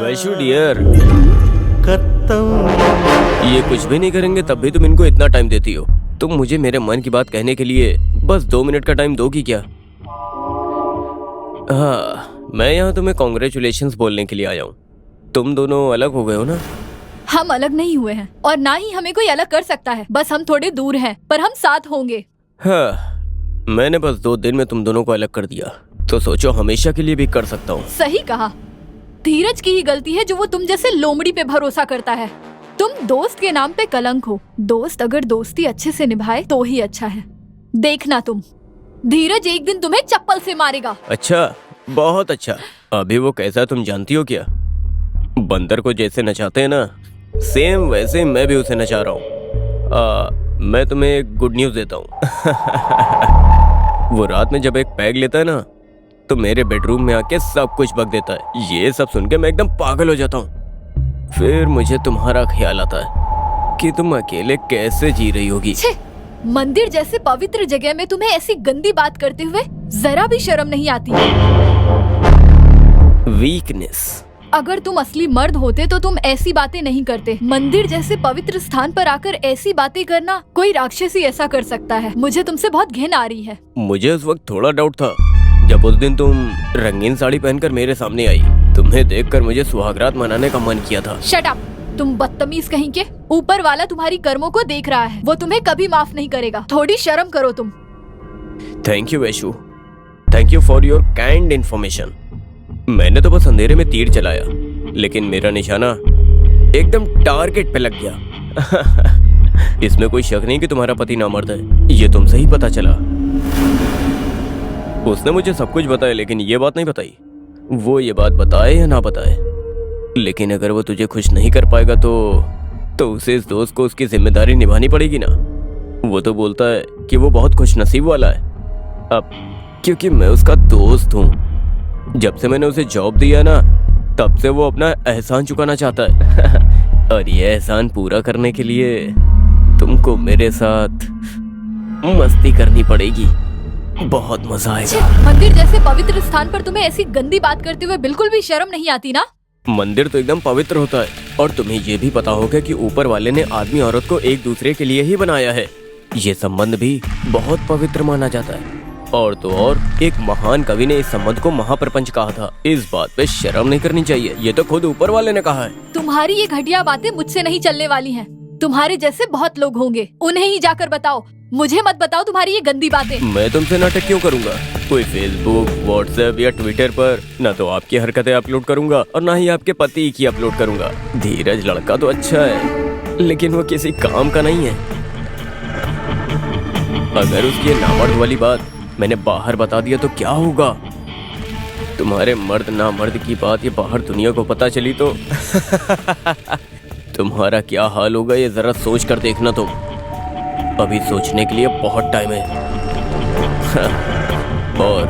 वैशु डियर, कर्तव्यम्। ये कुछ भी नहीं करेंगे तब भी तुम इनको इतना टाइम देती हो। तुम मुझे मेरे मन की बात कहने के लिए बस 2 मिनट का टाइम दोगी क्या? हाँ, मैं यहाँ तुम्हें कॉन्ग्रेचुलेशंस बोलने के लिए आया हूँ। तुम दोनों अलग हो गए हो ना? हम अलग नहीं हुए हैं और ना ही हमें कोई अलग कर सकता है। बस हम थोड़े दूर हैं, पर हम साथ होंगे। हाँ, मैंने बस 2 दिन में तुम दोनों को अलग कर दिया, तो सोचो हमेशा के लिए भी कर सकता हूँ। सही कहा। धीरज की ही गलती है जो वो तुम जैसे लोमड़ी पे भरोसा करता है। तुम दोस्त के नाम पे कलंक हो। दोस्त अगर दोस्ती अच्छे से निभाए तो ही अच्छा है। देखना तुम, धीरज एक दिन तुम्हें चप्पल से मारेगा। अच्छा, बहुत अच्छा। अभी वो कैसा तुम जानती हो क्या? बंदर को जैसे नचाते हैं ना, सेम वैसे मैं भी उसे नचा रहा हूँ। मैं तुम्हें एक गुड न्यूज देता हूँ। वो रात में जब एक पैग लेता है ना, तो मेरे बेडरूम में आके सब कुछ बक देता है। ये सब सुन के मैं एकदम पागल हो जाता हूँ। फिर मुझे तुम्हारा ख्याल आता है कि तुम अकेले कैसे जी रही होगी। छे, मंदिर जैसे पवित्र जगह में तुम्हें ऐसी गंदी बात करते हुए जरा भी शर्म नहीं आती। वीकनेस। अगर तुम असली मर्द होते तो तुम ऐसी बातें नहीं करते। मंदिर जैसे पवित्र स्थान पर आकर ऐसी बातें करना, कोई राक्षसी ऐसा कर सकता है। मुझे तुमसे बहुत घिन आ रही है। मुझे उस वक्त थोड़ा डाउट था जब उस दिन तुम रंगीन साड़ी पहनकर मेरे सामने आई। तुम्हें देखकर मुझे सुहागरात मनाने का मन किया था। शट अप, तुम बदतमीज कहीं के। ऊपर वाला तुम्हारी कर्मों को देख रहा है, वो तुम्हें कभी माफ नहीं करेगा। थोड़ी शर्म करो तुम। Thank you Vaishu, thank you for your kind information. मैंने तो बस अंधेरे में तीर चलाया, लेकिन मेरा निशाना एकदम टारगेट पे लग गया। इसमें कोई शक नहीं कि तुम्हारा पति नामर्द है, ये तुमसे ही पता चला। उसने मुझे सब कुछ बताया, लेकिन ये बात नहीं बताई। वो ये बात बताए या ना बताए, लेकिन अगर वो तुझे खुश नहीं कर पाएगा तो उसे इस दोस्त को उसकी जिम्मेदारी निभानी पड़ेगी ना। वो तो बोलता है कि वो बहुत खुश नसीब वाला है। अब क्योंकि मैं उसका दोस्त हूँ, जब से मैंने उसे जॉब दिया ना, तब से वो अपना एहसान चुकाना चाहता है। और ये एहसान पूरा करने के लिए तुमको मेरे साथ मस्ती करनी पड़ेगी। बहुत मजा आएगा। मंदिर जैसे पवित्र स्थान पर तुम्हें ऐसी गंदी बात करते हुए बिल्कुल भी शर्म नहीं आती ना? मंदिर तो एकदम पवित्र होता है, और तुम्हें ये भी पता होगा कि ऊपर वाले ने आदमी औरत को एक दूसरे के लिए ही बनाया है। ये संबंध भी बहुत पवित्र माना जाता है। और तो और, एक महान कवि ने इस संबंध को महाप्रपंच कहा था। इस बात पे शर्म नहीं करनी चाहिए, ये तो खुद ऊपर वाले ने कहा है। तुम्हारी ये घटिया बातें मुझसे नहीं चलने वाली हैं। तुम्हारे जैसे बहुत लोग होंगे, उन्हें ही जाकर बताओ। मुझे मत बताओ तुम्हारी ये गंदी बातें। मैं तुमसे नाटक क्यों करूंगा? कोई फेसबुक, व्हाट्सएप या ट्विटर पर ना तो आपकी हरकतें अपलोड करूंगा और ना ही आपके पति की अपलोड करूंगा। धीरज लड़का तो अच्छा है, लेकिन वो किसी काम का नहीं है। अगर उसकी ये नामर्द वाली बात मैंने बाहर बता दिया तो क्या होगा? तुम्हारे मर्द ना मर्द की बात ये बाहर दुनिया को पता चली तो तुम्हारा क्या हाल होगा, ये जरा सोच कर देखना तुम। अभी सोचने के लिए बहुत टाइम है। और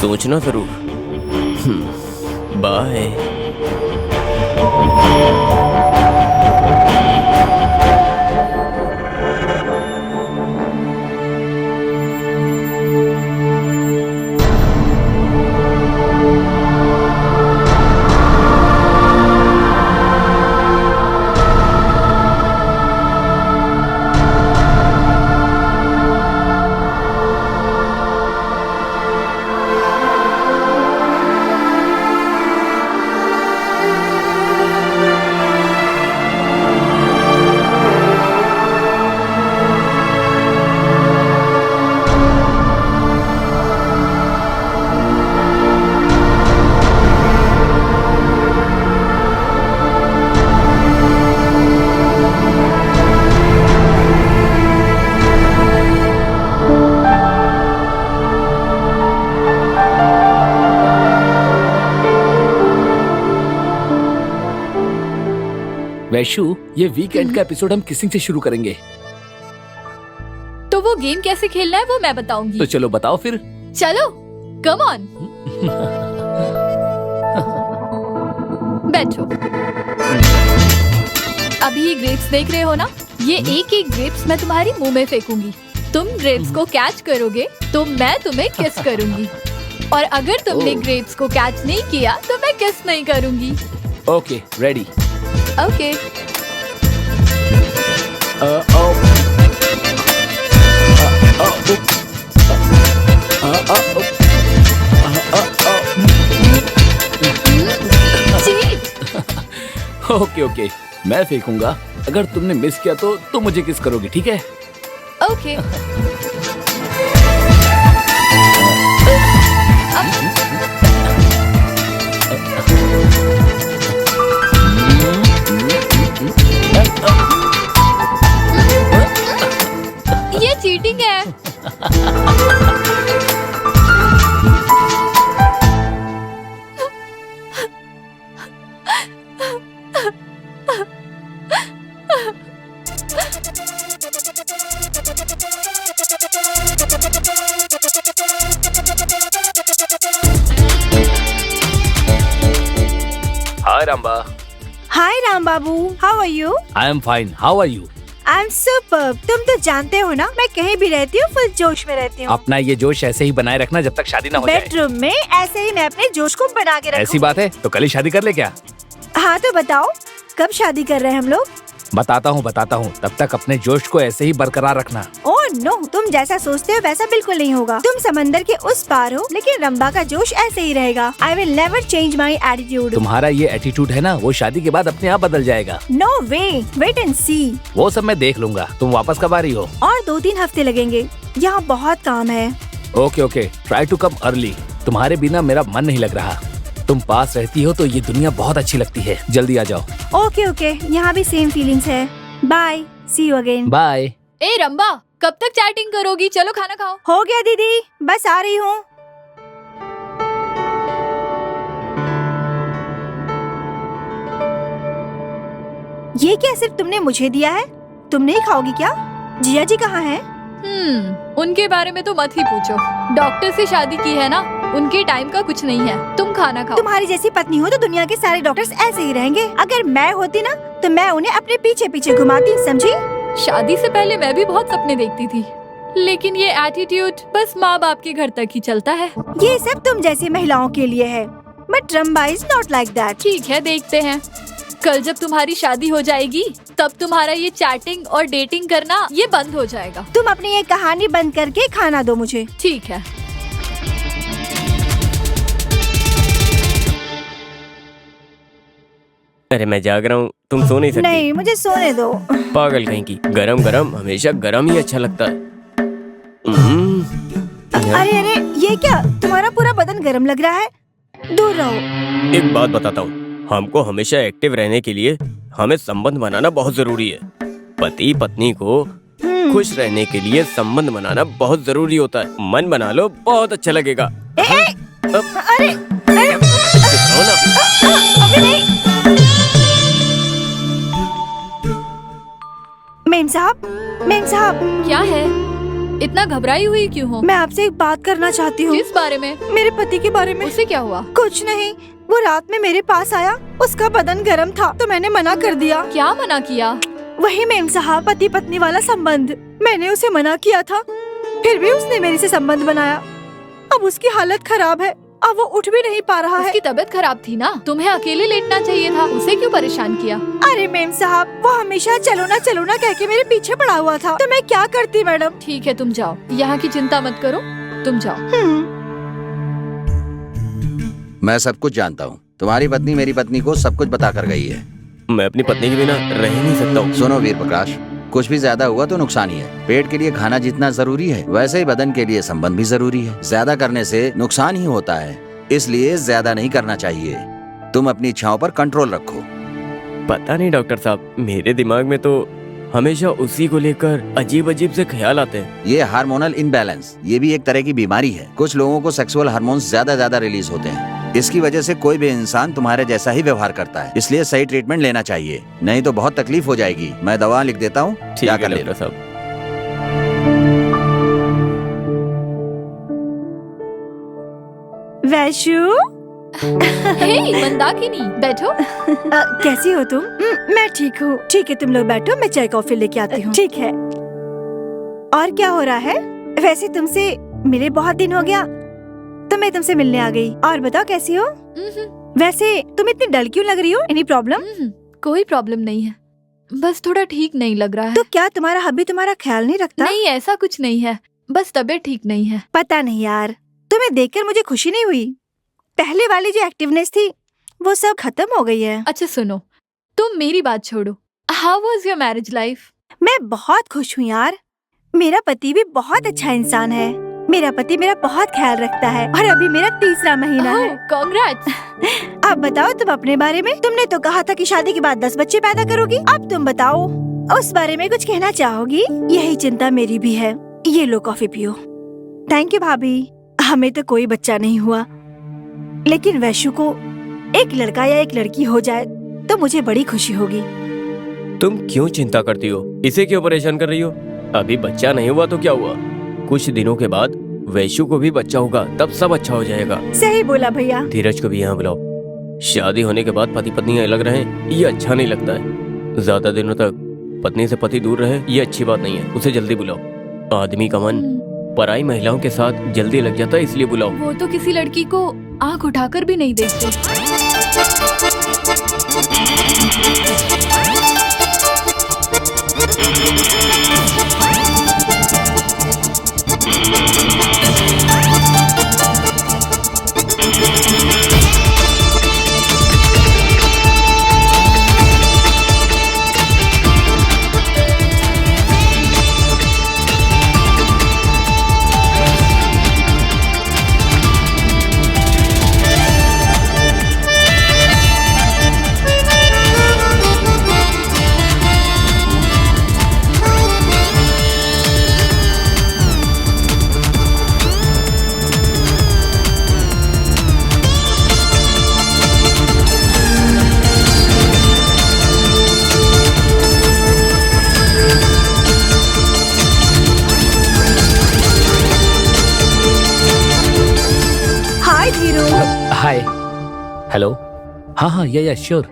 सोचना जरूर। बाय। वैशु, ये वीकेंड का एपिसोड हम किसिंग से शुरू करेंगे। तो वो गेम कैसे खेलना है वो मैं बताऊंगी। तो चलो बताओ फिर। चलो, कम ऑन। बैठो। अभी ये ग्रेप्स देख रहे हो ना? ये एक एक ग्रेप्स मैं तुम्हारी मुंह में फेंकूंगी। तुम ग्रेप्स को कैच करोगे तो मैं तुम्हें किस करूंगी, और अगर तुमने ग्रेप्स को कैच नहीं किया तो मैं किस नहीं करूंगी। Okay, ready. Okay. Okay okay, मैं फेंकूंगा। अगर तुमने मिस किया तो तुम मुझे किस करोगे, ठीक है? ओके। ये चीटिंग है। Hi Ramba. Hi Ram Babu, how are you? I am fine, how are you? I am superb. तुम तो जानते हो ना, मैं कहीं भी रहती हूँ फुल जोश में रहती हूँ। अपना ये जोश ऐसे ही बनाए रखना जब तक शादी ना हो जाए। बेडरूम में ऐसे ही मैं अपने जोश को बना के ऐसी रखूँ। बात है तो कल ही शादी कर ले क्या? हाँ तो बताओ, कब शादी कर रहे हैं हम लोग? बताता हूँ। तब तक अपने जोश को ऐसे ही बरकरार रखना। ओह नो, तुम जैसा सोचते हो वैसा बिल्कुल नहीं होगा। तुम समंदर के उस पार हो, लेकिन रंबा का जोश ऐसे ही रहेगा। I will never change my attitude. तुम्हारा ये एटीट्यूड है ना, वो शादी के बाद अपने आप बदल जाएगा। नो वे, वेट एंड सी। वो सब मैं देख लूंगा। तुम वापस कब आ रही हो? और 2-3 हफ्ते लगेंगे, यहाँ बहुत काम है। Okay, try to come early. तुम्हारे बिना मेरा मन नहीं लग रहा। तुम पास रहती हो तो ये दुनिया बहुत अच्छी लगती है। जल्दी आ जाओ। ओके, यहाँ भी सेम फीलिंग्स है। Bye, see you again. Bye. ए रंबा, कब तक चैटिंग करोगी? चलो खाना खाओ। हो गया दीदी, बस आ रही हूँ। ये क्या सिर्फ तुमने मुझे दिया है? तुम नहीं खाओगी क्या? जिया जी कहाँ हैं? उनके बारे में तो मत ही पूछो। डॉक्टर से शादी की है ना, उनके टाइम का कुछ नहीं है। तुम खाना खाओ। तुम्हारी जैसी पत्नी हो तो दुनिया के सारे डॉक्टर्स ऐसे ही रहेंगे। अगर मैं होती ना तो मैं उन्हें अपने पीछे पीछे घुमाती, समझी? शादी से पहले मैं भी बहुत सपने देखती थी, लेकिन ये एटीट्यूड बस माँ बाप के घर तक ही चलता है। ये सब तुम जैसी महिलाओं के लिए है, but Ramba is not like that. ठीक है, देखते हैं। कल जब तुम्हारी शादी हो जाएगी तब तुम्हारा ये चैटिंग और डेटिंग करना ये बंद हो जाएगा। तुम अपनी ये कहानी बंद करके खाना दो मुझे। ठीक है। अरे मैं जाग रहा हूँ, तुम सो नहीं सकती? नहीं, मुझे सोने दो। पागल कहीं की। गरम गरम हमेशा गरम ही अच्छा लगता है। अरे ये क्या, तुम्हारा पूरा बदन गर्म लग रहा है, दूर रहो। एक बात बताता हूँ, हमको हमेशा एक्टिव रहने के लिए हमें संबंध बनाना बहुत जरूरी है। पति पत्नी को खुश रहने के लिए संबंध बनाना बहुत जरूरी होता है। मन बना लो, बहुत अच्छा लगेगा। अरे मेम साहब, क्या है? इतना घबराई हुई क्यों हो? मैं आपसे एक बात करना चाहती हूँ। किस बारे में? मेरे पति के बारे में। उसे क्या हुआ? कुछ नहीं, वो रात में मेरे पास आया, उसका बदन गर्म था तो मैंने मना कर दिया। क्या मना किया? वही मेम साहब, पति पत्नी वाला संबंध। मैंने उसे मना किया था, फिर भी उसने मेरे से संबंध बनाया। अब उसकी हालत खराब है, अब वो उठ भी नहीं पा रहा है। उसकी तबीयत खराब थी ना, तुम्हें अकेले लेटना चाहिए था। उसे क्यों परेशान किया? अरे मेम साहब, वो हमेशा चलो ना कह के मेरे पीछे पड़ा हुआ था, तो मैं क्या करती मैडम। ठीक है, तुम जाओ, यहाँ की चिंता मत करो, तुम जाओ। मैं सब कुछ जानता हूँ। तुम्हारी पत्नी मेरी पत्नी को सब कुछ बता कर गई है। मैं अपनी पत्नी के बिना रह नहीं सकता हूँ। सुनो वीर प्रकाश, कुछ भी ज्यादा हुआ तो नुकसान ही है। पेट के लिए खाना जितना जरूरी है, वैसे ही बदन के लिए संबंध भी जरूरी है। ज्यादा करने से नुकसान ही होता है, इसलिए ज्यादा नहीं करना चाहिए। तुम अपनी इच्छाओं पर कंट्रोल रखो। पता नहीं डॉक्टर साहब, मेरे दिमाग में तो हमेशा उसी को लेकर अजीब अजीब से ख्याल आते हैं। ये हार्मोनल इनबैलेंस, ये भी एक तरह की बीमारी है। कुछ लोगों को सेक्सुअल हार्मोन्स ज्यादा रिलीज होते हैं। इसकी वजह से कोई भी इंसान तुम्हारे जैसा ही व्यवहार करता है, इसलिए सही ट्रीटमेंट लेना चाहिए, नहीं तो बहुत तकलीफ हो जाएगी। मैं दवा लिख देता हूँ, ठीक क्या है कर ले। डॉक्टर साहब। वैशु, हे मंदाकिनी, बैठो। कैसी हो तुम? मैं ठीक हूँ। ठीक है, तुम लोग बैठो, मैं चाय कॉफी लेके आती हूँ। ठीक है। और क्या हो रहा है? वैसे तुमसे मिले बहुत दिन हो गया, तो मैं तुमसे मिलने आ गई। और बताओ कैसी हो? वैसे तुम इतनी डल क्यों लग रही हो? Any problem? कोई प्रॉब्लम नहीं है, बस थोड़ा ठीक नहीं लग रहा है। तो क्या तुम्हारा हब्बी तुम्हारा ख्याल नहीं रखता? नहीं, ऐसा कुछ नहीं है, बस तबीयत ठीक नहीं है। पता नहीं यार, तुम्हें देखकर मुझे खुशी नहीं हुई। पहले वाली जो एक्टिवनेस थी वो सब खत्म हो गई है। अच्छा सुनो, तुम मेरी बात छोड़ो। How was your marriage life? मैं बहुत खुश हूँ यार। मेरा पति भी बहुत अच्छा इंसान है। मेरा पति मेरा बहुत ख्याल रखता है और अभी मेरा 3रा महीना है। कांग्रेट्स। अब बताओ तुम अपने बारे में। तुमने तो कहा था कि शादी के बाद 10 बच्चे पैदा करोगी। अब तुम बताओ, उस बारे में कुछ कहना चाहोगी? यही चिंता मेरी भी है। ये लो कॉफी पियो। थैंक यू भाभी। हमें तो कोई बच्चा नहीं हुआ, लेकिन वैशु को एक लड़का या एक लड़की हो जाए तो मुझे बड़ी खुशी होगी। तुम क्यों चिंता करती हो? इसे क्यों परेशान कर रही हो? अभी बच्चा नहीं हुआ तो क्या हुआ, कुछ दिनों के बाद वैशु को भी बच्चा होगा, तब सब अच्छा हो जाएगा। सही बोला भैया। धीरज को भी यहाँ बुलाओ। शादी होने के बाद पति पत्नी अलग रहें, ये अच्छा नहीं लगता है। ज्यादा दिनों तक पत्नी से पति दूर रहे, ये अच्छी बात नहीं है। उसे जल्दी बुलाओ। आदमी का मन पराई महिलाओं के साथ जल्दी लग जाता है, इसलिए बुलाओ। वो तो किसी लड़की को आंख उठाकर भी नहीं देखते। हाय। हेलो। हाँ हाँ, या श्योर।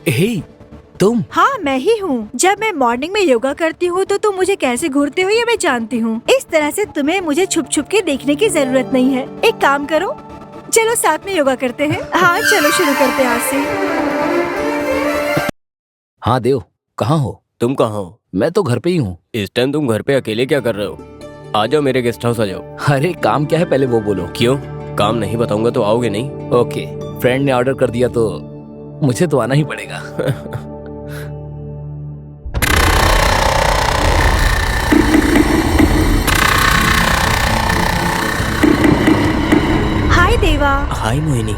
हे, तुम? हाँ मैं ही हूँ। जब मैं मॉर्निंग में योगा करती हूँ तो तुम मुझे कैसे घूरते हो ये मैं जानती हूँ। इस तरह से तुम्हें मुझे छुप छुप के देखने की जरूरत नहीं है। एक काम करो, चलो साथ में योगा करते हैं। हाँ चलो शुरू करते हैं आज से। हाँ देव, कहाँ हो? तुम कहाँ हो? मैं तो घर पे ही हूँ। इस टाइम तुम घर पे अकेले क्या कर रहे हो? आ जाओ मेरे गेस्ट हाउस आ जाओ। अरे काम क्या है पहले वो बोलो। क्यों? काम नहीं बताऊंगा तो आओगे नहीं? ओके, फ्रेंड ने ऑर्डर कर दिया तो मुझे तो आना ही पड़ेगा। हाय देवा। हाय मोहिनी,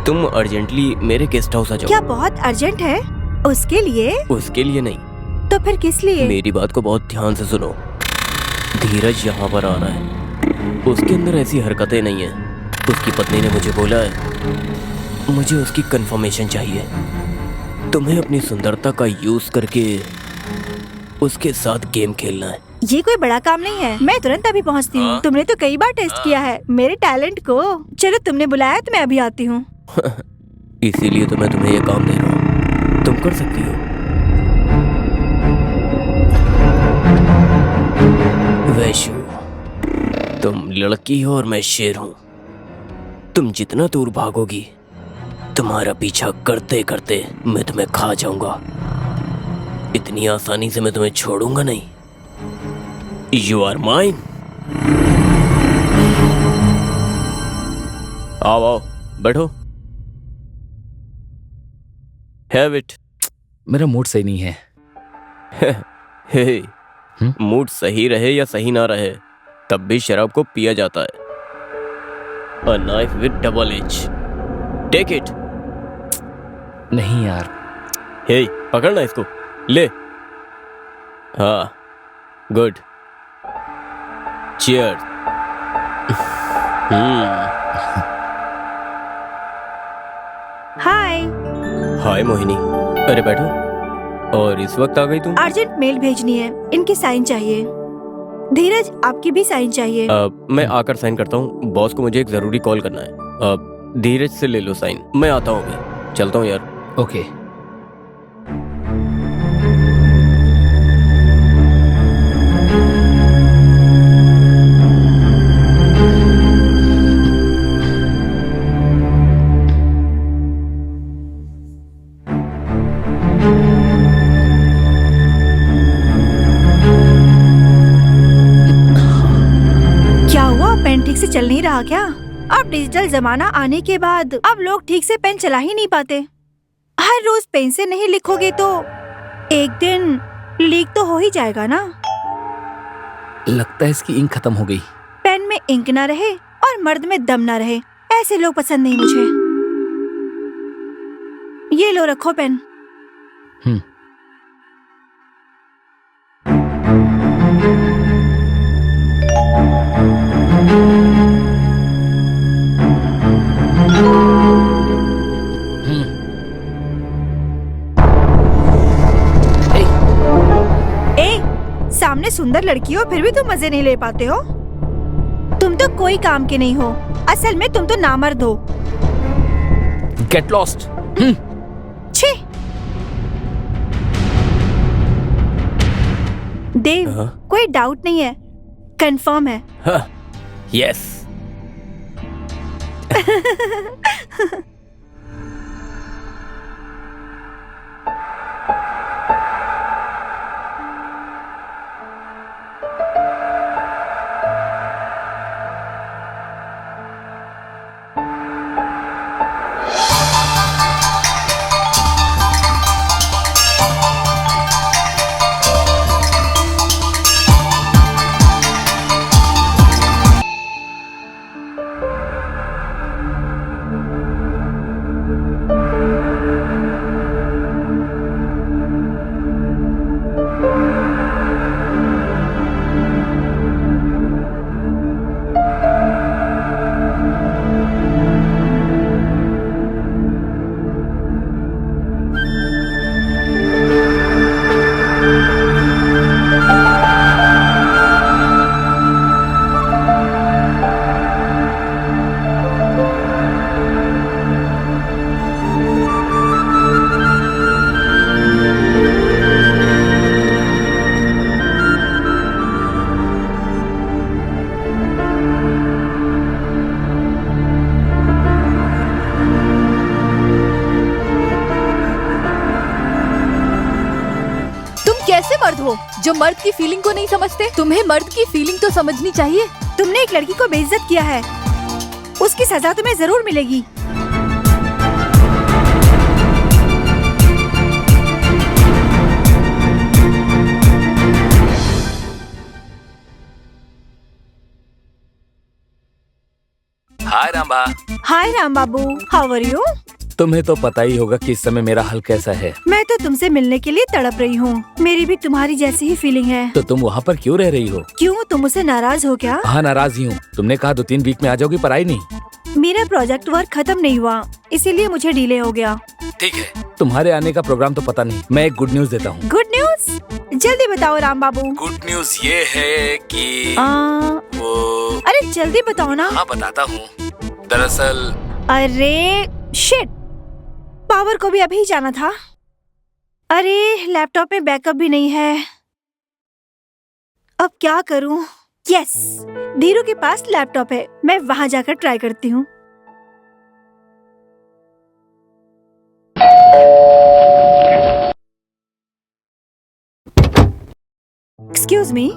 तुम अर्जेंटली मेरे गेस्ट हाउस आ जाओ। क्या बहुत अर्जेंट है? उसके लिए? उसके लिए नहीं, तो फिर किस लिए? मेरी बात को बहुत ध्यान से सुनो। धीरज यहाँ पर आ रहा है, उसके अंदर ऐसी हरकतें नहीं है। उसकी पत्नी ने मुझे बोला है, मुझे उसकी कंफर्मेशन चाहिए। तुम्हें अपनी सुंदरता का यूज करके उसके साथ गेम खेलना है। ये कोई बड़ा काम नहीं है, मैं तुरंत अभी पहुंचती हूँ। तुमने तो कई बार टेस्ट किया है मेरे टैलेंट को। चलो तुमने बुलाया तो मैं अभी आती हूँ। इसीलिए तो मैं तुम्हें ये काम दे रहा हूँ, तुम कर सकती हो। वैशु, तुम लड़की हो और मैं शेर हूँ। तुम जितना दूर भागोगी, तुम्हारा पीछा करते करते मैं तुम्हें खा जाऊंगा। इतनी आसानी से मैं तुम्हें छोड़ूंगा नहीं। You are mine. आओ आओ, बैठो। Have it. मेरा मूड सही नहीं है। हे, मूड सही रहे या सही ना रहे, तब भी शराब को पिया जाता है। A knife with double edge. Take it. नहीं यार। हे, पकड़ना इसको, ले। हाँ, गुड। Cheers. हाय। हाय मोहिनी। अरे बैठो। और इस वक्त आ गई तुम? अर्जेंट मेल भेजनी है, इनकी साइन चाहिए। धीरज, आपकी भी साइन चाहिए। मैं आकर साइन करता हूँ, बॉस को मुझे एक जरूरी कॉल करना है। धीरज से ले लो साइन, मैं आता हूँ अभी। चलता हूँ यार। ओके। क्या हुआ, पेन ठीक से चल नहीं रहा क्या? अब डिजिटल जमाना आने के बाद अब लोग ठीक से पेन चला ही नहीं पाते। हर रोज पेन से नहीं लिखोगे तो एक दिन लीक तो हो ही जाएगा ना। लगता है इसकी इंक खत्म हो गई। पेन में इंक ना रहे और मर्द में दम ना रहे, ऐसे लोग पसंद नहीं मुझे। ये लो, रखो पेन। सामने सुंदर लड़की हो फिर भी तुम मजे नहीं ले पाते हो। तुम तो कोई काम के नहीं हो, असल में तुम तो नामर्द हो। Get lost. छी। देव, कोई डाउट नहीं है, कंफर्म है। यस। कैसे मर्द हो जो मर्द की फीलिंग को नहीं समझते? तुम्हें मर्द की फीलिंग तो समझनी चाहिए। तुमने एक लड़की को बेइज्जत किया है, उसकी सजा तुम्हें जरूर मिलेगी। हाय Ramba. Hi Ram Babu, how are you? तुम्हें तो पता ही होगा कि इस समय मेरा हाल कैसा है। मैं तो तुमसे मिलने के लिए तड़प रही हूँ। मेरी भी तुम्हारी जैसी ही फीलिंग है। तो तुम वहाँ पर क्यों रह रही हो? क्यों, तुम मुझसे नाराज हो क्या? हाँ, नाराज ही हूँ। तुमने कहा 2-3 वीक में आ जाओगी, पर आई नहीं। मेरा प्रोजेक्ट वर्क खत्म नहीं हुआ, इसीलिए मुझे डिले हो गया। ठीक है, तुम्हारे आने का प्रोग्राम तो पता नहीं। मैं एक गुड न्यूज देता हूँ। Good news? जल्दी बताओ राम बाबू। गुड न्यूज ये है कि वो... अरे जल्दी बताओ ना। हाँ बताता हूँ। दरअसल अरे शिट, पावर को भी अभी जाना था। अरे लैपटॉप में बैकअप भी नहीं है, अब क्या करूं? यस, धीरू के पास लैपटॉप है, मैं वहां जाकर ट्राई करती हूँ। Excuse me.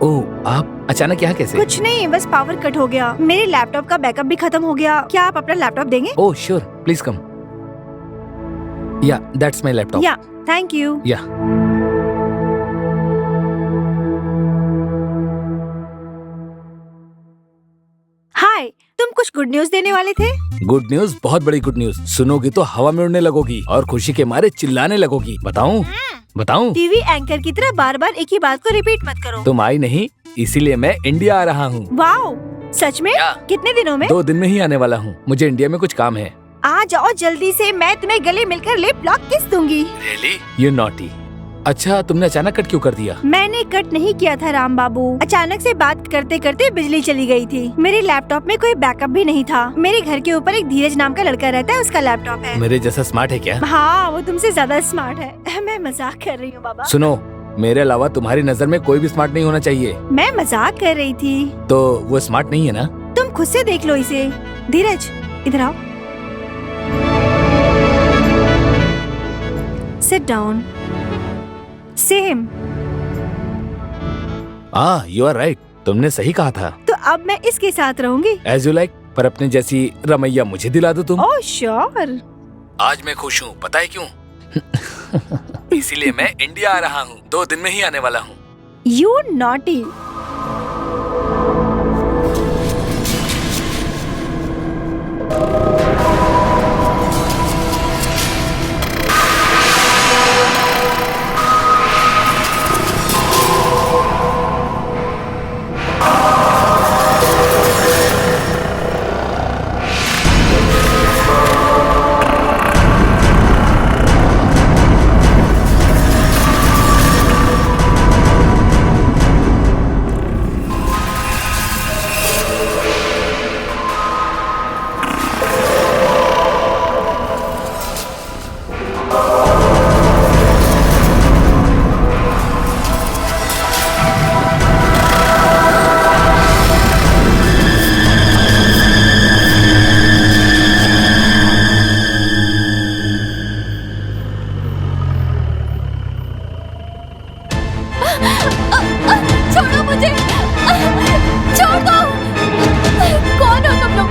ओह आप अचानक यहाँ कैसे? कुछ नहीं, बस पावर कट हो गया। मेरे लैपटॉप का बैकअप भी खत्म हो गया। क्या आप अपना लैपटॉप देंगे? Oh sure, please come. या दैट्स माय लैपटॉप। या, थैंक यू। या हाय, तुम कुछ गुड न्यूज देने वाले थे? गुड न्यूज, बहुत बड़ी गुड न्यूज। सुनोगी तो हवा में उड़ने लगोगी और खुशी के मारे चिल्लाने लगोगी। बताऊं? बताऊं? टीवी एंकर की तरह बार बार एक ही बात को रिपीट मत करो। तुम आई नहीं, इसीलिए मैं इंडिया आ रहा हूँ। वाओ, सच में? या। कितने दिनों में? 2 दिन में ही आने वाला हूँ। मुझे इंडिया में कुछ काम है। आ जाओ जल्दी से, मैं तुम्हें गले मिलकर लिप लॉक किस दूंगी। You naughty. अच्छा, तुमने अचानक कट क्यों कर दिया? मैंने कट नहीं किया था राम बाबू। अचानक से बात करते करते बिजली चली गई थी। मेरे लैपटॉप में कोई बैकअप भी नहीं था। मेरे घर के ऊपर एक धीरज नाम का लड़का रहता है, उसका लैपटॉप है। मेरे जैसा स्मार्ट है क्या? हाँ, वो तुमसे ज्यादा स्मार्ट है। मैं मजाक कर रही हूँ बाबा। सुनो, मेरे अलावा तुम्हारी नजर में कोई भी स्मार्ट नहीं होना चाहिए। मैं मजाक कर रही थी। तो वो स्मार्ट नहीं है ना? तुम खुद से देख लो इसे। धीरज, इधर आओ। Sit down. Same. You are right, तुमने सही कहा था। तो अब मैं इसके साथ रहूंगी। एज यू लाइक, पर अपने जैसी रमैया मुझे दिला दो तुम। Oh sure. आज मैं खुश हूँ, पता है क्यों? इसीलिए मैं इंडिया आ रहा हूँ। 2 दिन में ही आने वाला हूँ। You naughty. छोड़ो मुझे, छोड़ दो। कौन हो तुम लोग?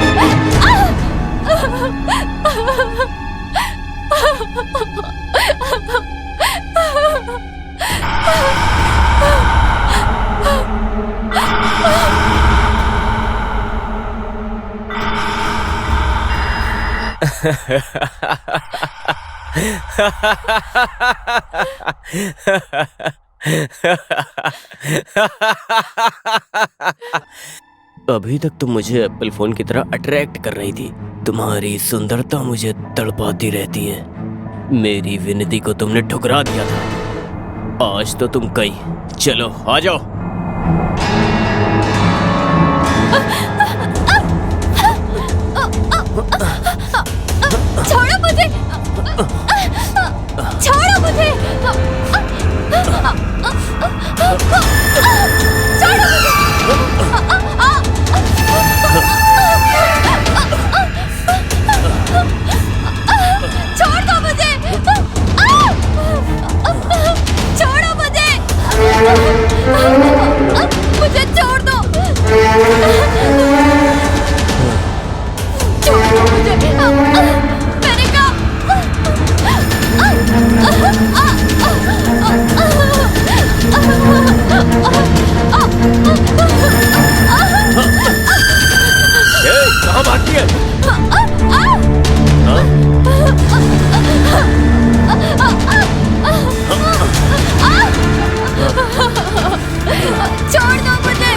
अभी तक तुम मुझे एप्पल फोन की तरह अट्रैक्ट कर रही थी। तुम्हारी सुंदरता मुझे तड़पाती रहती है। मेरी विनती को तुमने ठुकरा दिया था। आज तो तुम गई। चलो आ जाओ। छोड़ो मुझे, छोड़ो मुझे, छोड़ दो मुझे, छोड़ो मुझे, मुझे छोड़ दो, छोड़ दो मुझे, मैंने कहा। कहाँ भागती है? छोड़ दो मुझे।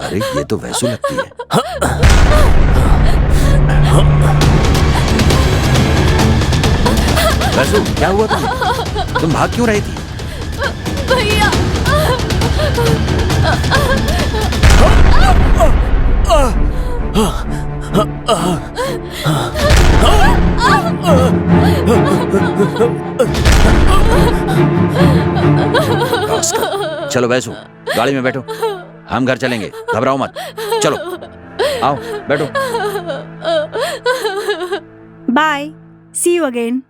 अरे ये तो वैसू लगती है। वैसू, क्या हुआ तुम भाग क्यों रही थी? भैया, चलो वैसु, गाड़ी में बैठो, हम घर चलेंगे, घबराओ मत, चलो आओ बैठो। Bye, see you again.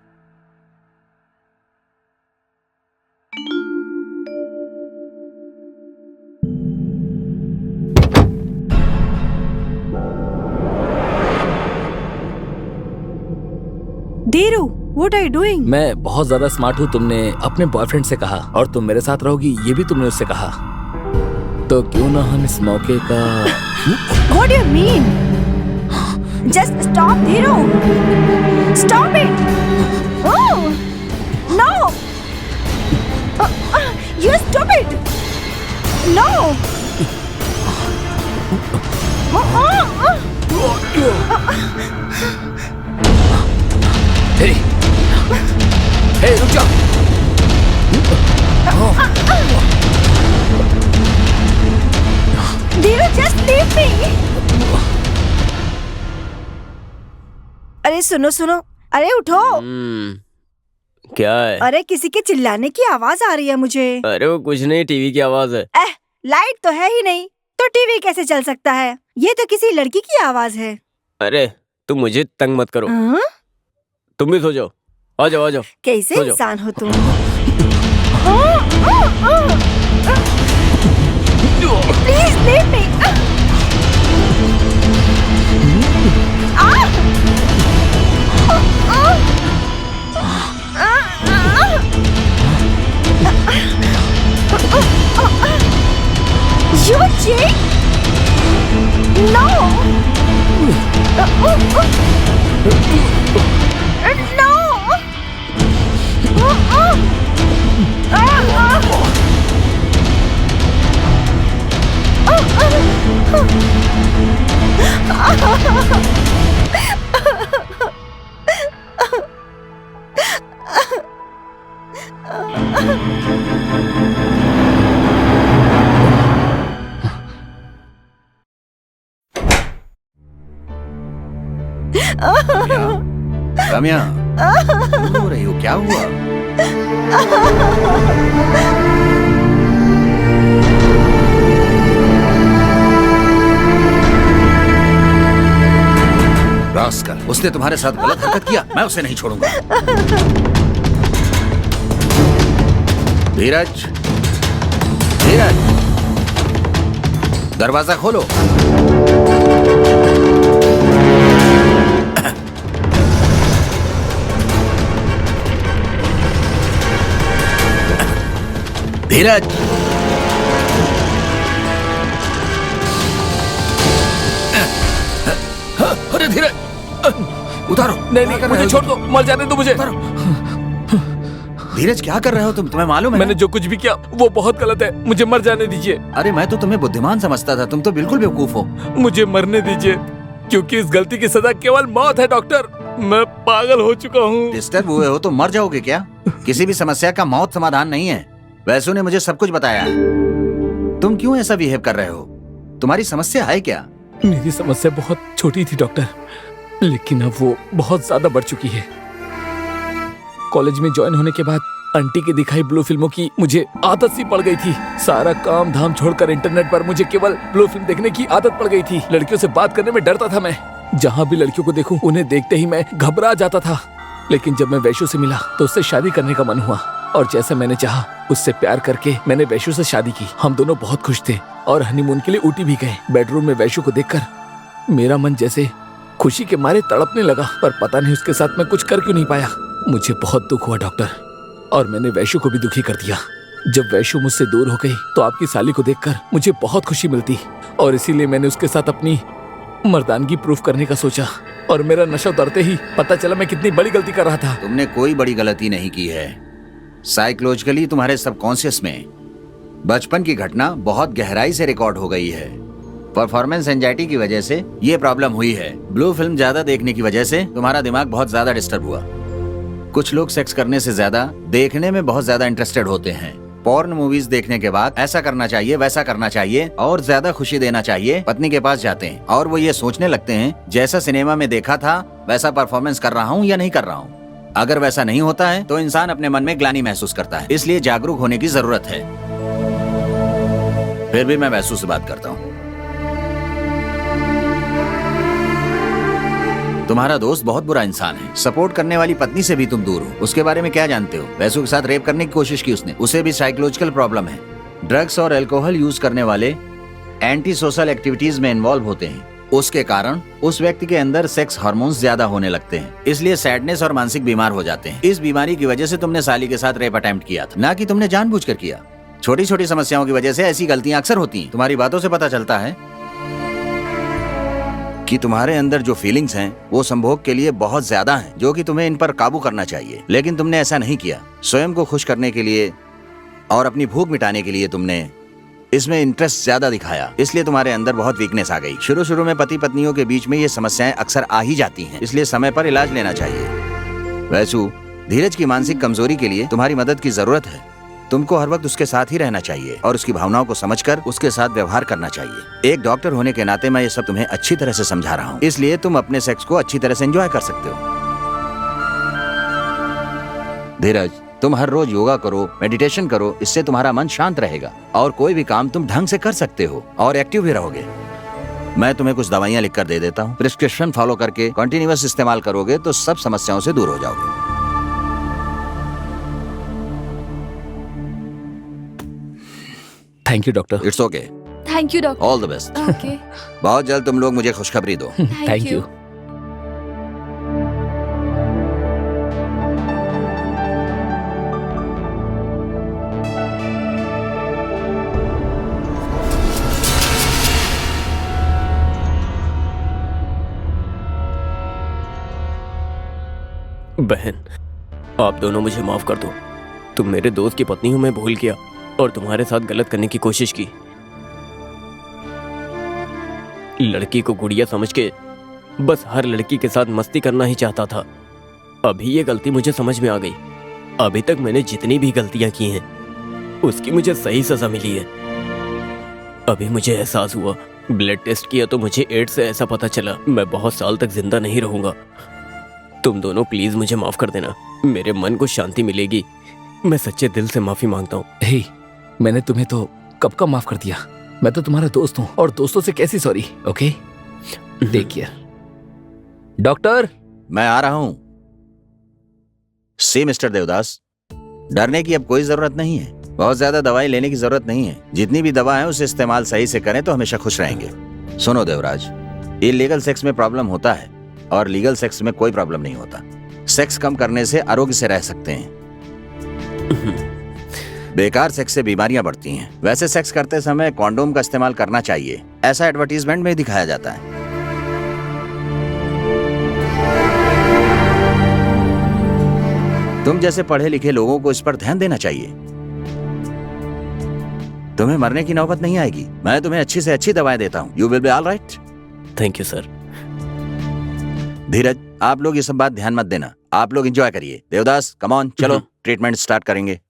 Dheeru, what are you doing? मैं बहुत ज्यादा स्मार्ट हूँ, तुमने अपने बॉयफ्रेंड से कहा, और तुम मेरे साथ रहोगी ये भी तुमने उससे कहा, तो क्यों ना हम इस मौके का। What do you mean? Just stop, Dhiro. Stop it. Oh, no. You stupid. No. Hey, hey, रुक जा। Dhiro, just leave me. अरे सुनो सुनो, अरे उठो। क्या है? अरे किसी के चिल्लाने की आवाज आ रही है मुझे। अरे वो कुछ नहीं, टीवी की आवाज है। लाइट तो है ही नहीं, तो टीवी कैसे चल सकता है? ये तो किसी लड़की की आवाज है। अरे तुम मुझे तंग मत करो, तुम भी सो जाओ, आ जाओ आ जाओ। कैसे सो जाओ। इंसान हो तुम? Please leave me. You cheat? No. रम्या, क्यों रो रही हो, क्या हुआ? रास्कल, उसने तुम्हारे साथ गलत हरकत किया, मैं उसे नहीं छोड़ूंगा। धीरज, धीरज, दरवाजा खोलो। धीरज, अरे धीरज, उतारो। नहीं, मुझे छोड़ दो, मर जाने दो मुझे। धीरज क्या कर रहे हो तुम? तुम्हें मालूम है मैंने जो कुछ भी किया वो बहुत गलत है, मुझे मर जाने दीजिए। अरे मैं तो तुम्हें बुद्धिमान समझता था, तुम तो बिल्कुल बेवकूफ हो। मुझे मरने दीजिए, क्योंकि इस गलती की सजा केवल मौत है डॉक्टर। मैं पागल हो चुका हूँ। डिस्टर्ब हुए हो तो मर जाओगे क्या? किसी भी समस्या का मौत समाधान नहीं है। वैसु ने मुझे सब कुछ बताया। तुम क्यों ऐसा बिहेव कर रहे हो? तुम्हारी समस्या है क्या? मेरी समस्या बहुत छोटी थी डॉक्टर, लेकिन अब वो बहुत ज्यादा बढ़ चुकी है। कॉलेज में ज्वाइन होने के बाद आंटी की दिखाई ब्लू फिल्मों की मुझे आदत सी पड़ गई थी। सारा काम धाम छोड़कर इंटरनेट पर मुझे केवल ब्लू फिल्म देखने की आदत पड़ गई थी। लड़कियों से बात करने में डरता था मैं। जहाँ भी लड़कियों को देखूं, उन्हें देखते ही मैं घबरा जाता था। लेकिन जब मैं वैशु से मिला तो उससे शादी करने का मन हुआ, और जैसे मैंने चाहा उससे प्यार करके मैंने वैशु से शादी की। हम दोनों बहुत खुश थे और हनीमून के लिए ऊटी भी गए। बेडरूम में वैशु को देखकर मेरा मन जैसे खुशी के मारे तड़पने लगा, पर पता नहीं उसके साथ मैं कुछ कर क्यों नहीं पाया। मुझे बहुत दुख हुआ डॉक्टर, और मैंने वैशु को भी दुखी कर दिया। जब वैशु मुझसे दूर हो गई तो आपकी साली को देखकर मुझे बहुत खुशी मिलती, और इसीलिए मैंने उसके साथ अपनी मर्दानगी प्रूफ करने का सोचा। और मेरा नशा उतरते ही पता चला मैं कितनी बड़ी गलती कर रहा था। तुमने कोई बड़ी गलती नहीं की है। साइकोलॉजिकली तुम्हारे सबकॉन्शियस में बचपन की घटना बहुत गहराई से रिकॉर्ड हो गई है। परफॉर्मेंस एंजाइटी की वजह से ये प्रॉब्लम हुई है। ब्लू फिल्म ज्यादा देखने की वजह से तुम्हारा दिमाग बहुत ज्यादा डिस्टर्ब हुआ। कुछ लोग सेक्स करने से ज्यादा देखने में बहुत ज्यादा इंटरेस्टेड होते हैं। पॉर्न मूवीज देखने के बाद ऐसा करना चाहिए, वैसा करना चाहिए और ज्यादा खुशी देना चाहिए, पत्नी के पास जाते हैं और वो ये सोचने लगते हैं जैसा सिनेमा में देखा था वैसा परफॉर्मेंस कर रहा हूँ या नहीं कर रहा हूँ। अगर वैसा नहीं होता है तो इंसान अपने मन में ग्लानि महसूस करता है। इसलिए जागरूक होने की जरूरत है। फिर भी मैं वैसू से बात करता हूँ। तुम्हारा दोस्त बहुत बुरा इंसान है। सपोर्ट करने वाली पत्नी से भी तुम दूर हो। उसके बारे में क्या जानते हो? वैसू के साथ रेप करने की कोशिश की उसने। उसे भी साइकोलॉजिकल प्रॉब्लम है। ड्रग्स और अल्कोहल यूज करने वाले एंटी सोशल एक्टिविटीज में इन्वॉल्व होते हैं। उसके कारण उस व्यक्ति के अंदर सेक्स हार्मोन्स ज्यादा होने लगते हैं, इसलिए सैडनेस और मानसिक बीमार हो जाते हैं। इस बीमारी की वजह से तुमने साली के साथ रेप अटेम्प्ट किया था, ना कि तुमने जानबूझकर किया। छोटी छोटी समस्याओं की वजह से ऐसी गलतियां अक्सर होती हैं। तुम्हारी बातों से पता चलता है कि तुम्हारे अंदर जो फीलिंग्स हैं वो संभोग के लिए बहुत ज्यादा हैं, जो कि तुम्हें इन पर काबू करना चाहिए, लेकिन तुमने ऐसा नहीं किया। स्वयं को खुश करने के लिए और अपनी भूख मिटाने के लिए तुमने इसमें इंटरेस्ट ज्यादा दिखाया, इसलिए तुम्हारे अंदर बहुत वीकनेस आ गई। शुरू में पति पत्नियों के बीच में ये समस्याएं अक्सर आ ही जाती हैं, इसलिए समय पर इलाज लेना चाहिए। वैसू, धीरज की मानसिक कमजोरी के लिए तुम्हारी मदद की जरूरत है। तुमको हर वक्त उसके साथ ही रहना चाहिए और उसकी भावनाओं को समझकर उसके साथ व्यवहार करना चाहिए। एक डॉक्टर होने के नाते मैं ये सब तुम्हें अच्छी तरह से समझा रहा हूँ, इसलिए तुम अपने सेक्स को अच्छी तरह से एंजॉय कर सकते हो। धीरज, तुम हर रोज योगा करो, मेडिटेशन करो, इससे तुम्हारा मन शांत रहेगा और कोई भी काम तुम ढंग से कर सकते हो और एक्टिव भी रहोगे। मैं तुम्हें कुछ दवाइयाँ लिख कर दे देता हूँ। प्रिस्क्रिप्शन फॉलो करके कंटिन्यूअस इस्तेमाल करोगे तो सब समस्याओं से दूर हो जाओगे। Thank you doctor. It's okay. Thank you doctor. All the best. Okay. बहुत जल्द तुम लोग मुझे खुशखबरी दो। Thank you. बहन, आप दोनों मुझे माफ कर दो। तुम मेरे दोस्त की पत्नी हो, मैं भूल गया और तुम्हारे साथ गलत करने की कोशिश की। लड़की को गुड़िया समझ के बस हर लड़की के साथ मस्ती करना ही चाहता था। अभी ये गलती मुझे समझ में आ गई। अभी तक मैंने जितनी भी गलतियां की हैं उसकी मुझे सही सजा मिली है। अभी मुझे एहसास हुआ, ब्लड टेस्ट किया तो मुझे एड्स से ऐसा पता चला। मैं बहुत साल तक जिंदा नहीं रहूंगा। तुम दोनों प्लीज मुझे माफ कर देना, मेरे मन को शांति मिलेगी। मैं सच्चे दिल से माफी मांगता हूँ। हे, मैंने तुम्हें तो कब का माफ कर दिया। मैं तो तुम्हारा दोस्त हूँ और दोस्तों से कैसी sorry. Okay, take care. Doctor, मैं आ रहा हूँ। सी मिस्टर देवदास, डरने की अब कोई जरूरत नहीं है। बहुत ज्यादा दवाई लेने की जरूरत नहीं है। जितनी भी दवा है उसे इस्तेमाल सही से करें तो हमेशा खुश रहेंगे। सुनो देवराज, इलीगल सेक्स में प्रॉब्लम होता है और लीगल सेक्स में कोई प्रॉब्लम नहीं होता। सेक्स कम करने से आरोग्य से रह सकते हैं। बेकार सेक्स से बीमारियां बढ़ती हैं। वैसे सेक्स करते समय कॉन्डोम का इस्तेमाल करना चाहिए, ऐसा एडवर्टीजमेंट में दिखाया जाता है। तुम जैसे पढ़े लिखे लोगों को इस पर ध्यान देना चाहिए। तुम्हें मरने की नौबत नहीं आएगी। मैं तुम्हें अच्छी से अच्छी दवाएं देता हूँ। You will be all right. Thank you sir. Dheeraj, आप लोग ये सब बात ध्यान मत देना। आप लोग एंजॉय करिए। देवदास, कम ऑन, चलो ट्रीटमेंट स्टार्ट करेंगे।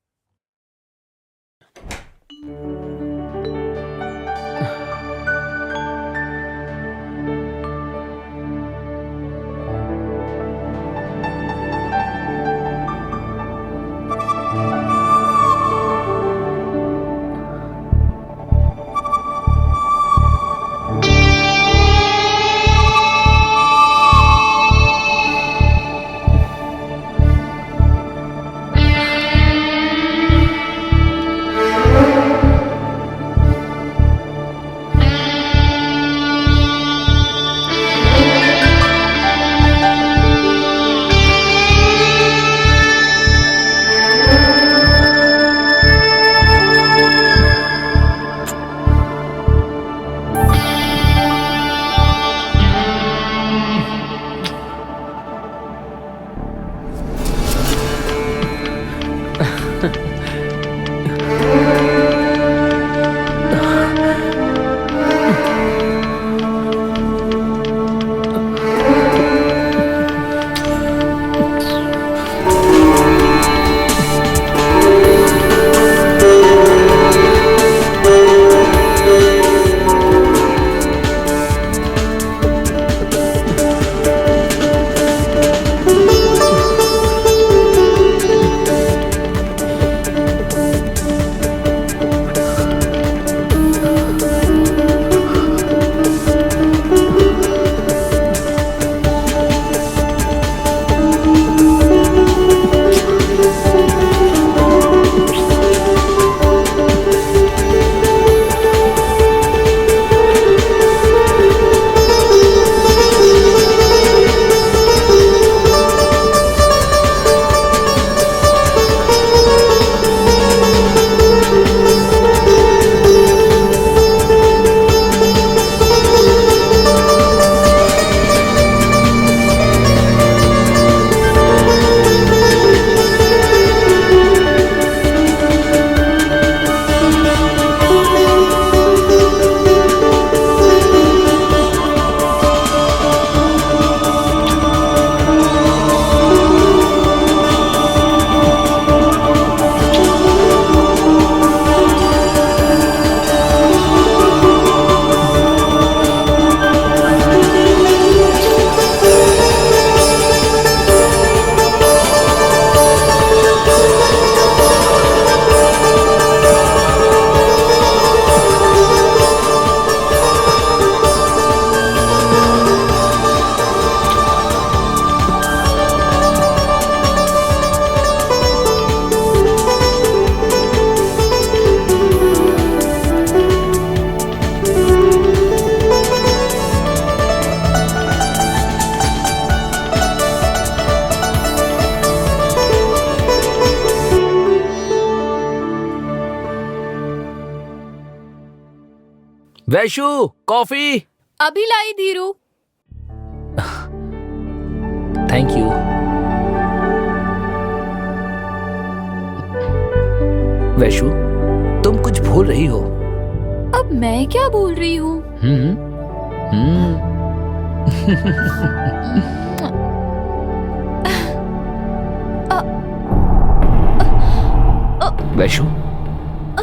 वैशु, कॉफी। अभी लाई धीरू। Thank you. वैशु, तुम कुछ भूल रही हो। अब मैं क्या बोल रही हूँ? वैशु,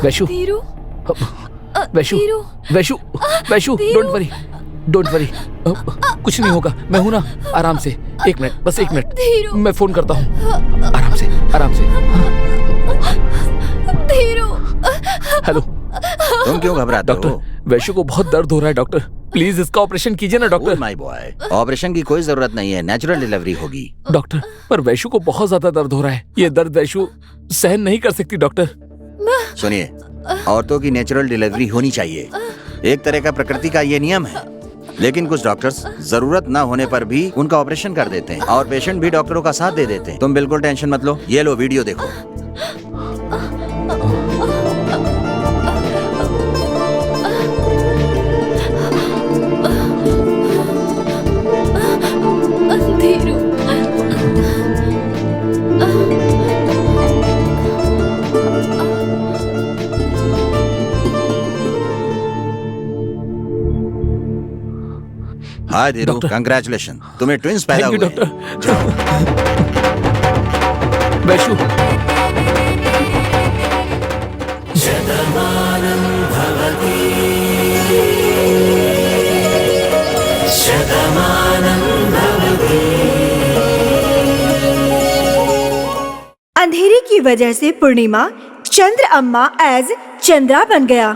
वैशु, धीरू, वैशु, धीरू, वैशु, वैशु, डोंट वरी, कुछ नहीं होगा, मैं हूं ना। आराम से, 1 मिनट, बस 1 मिनट, धीरू, मैं फोन करता हूँ। आराम से, आराम से। धीरू। हेलो तुम क्यों घबराते डॉक्टर, हो? वैशु को बहुत दर्द हो रहा है डॉक्टर, प्लीज इसका ऑपरेशन कीजिए ना डॉक्टर। माय बॉय, ऑपरेशन की कोई जरूरत नहीं है, नेचुरल डिलीवरी होगी। डॉक्टर, पर वैशु को बहुत ज्यादा दर्द हो रहा है, ये दर्द वैशु सहन नहीं कर सकती डॉक्टर। सुनिए, औरतों की नेचुरल डिलीवरी होनी चाहिए, एक तरह का प्रकृति का ये नियम है। लेकिन कुछ डॉक्टर्स जरूरत ना होने पर भी उनका ऑपरेशन कर देते हैं और पेशेंट भी डॉक्टरों का साथ दे देते हैं। तुम बिल्कुल टेंशन मत लो, ये लो वीडियो देखो। धीरू। हाय धीरू, डॉक्टर। कंग्रेचुलेशन, तुम्हें ट्विंस पैदा थैंक यू हुए। डॉक्टर। जाओ। वैशु, अंधेरे की वजह से पूर्णिमा चंद्र अम्मा एज चंद्रा बन गया।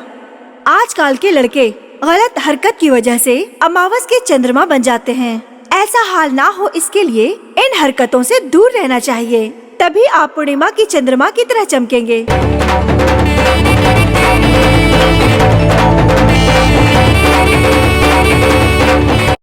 आजकल के लड़के गलत हरकत की वजह से अमावस के चंद्रमा बन जाते हैं। ऐसा हाल ना हो, इसके लिए इन हरकतों से दूर रहना चाहिए, तभी आप पूर्णिमा की चंद्रमा की तरह चमकेंगे।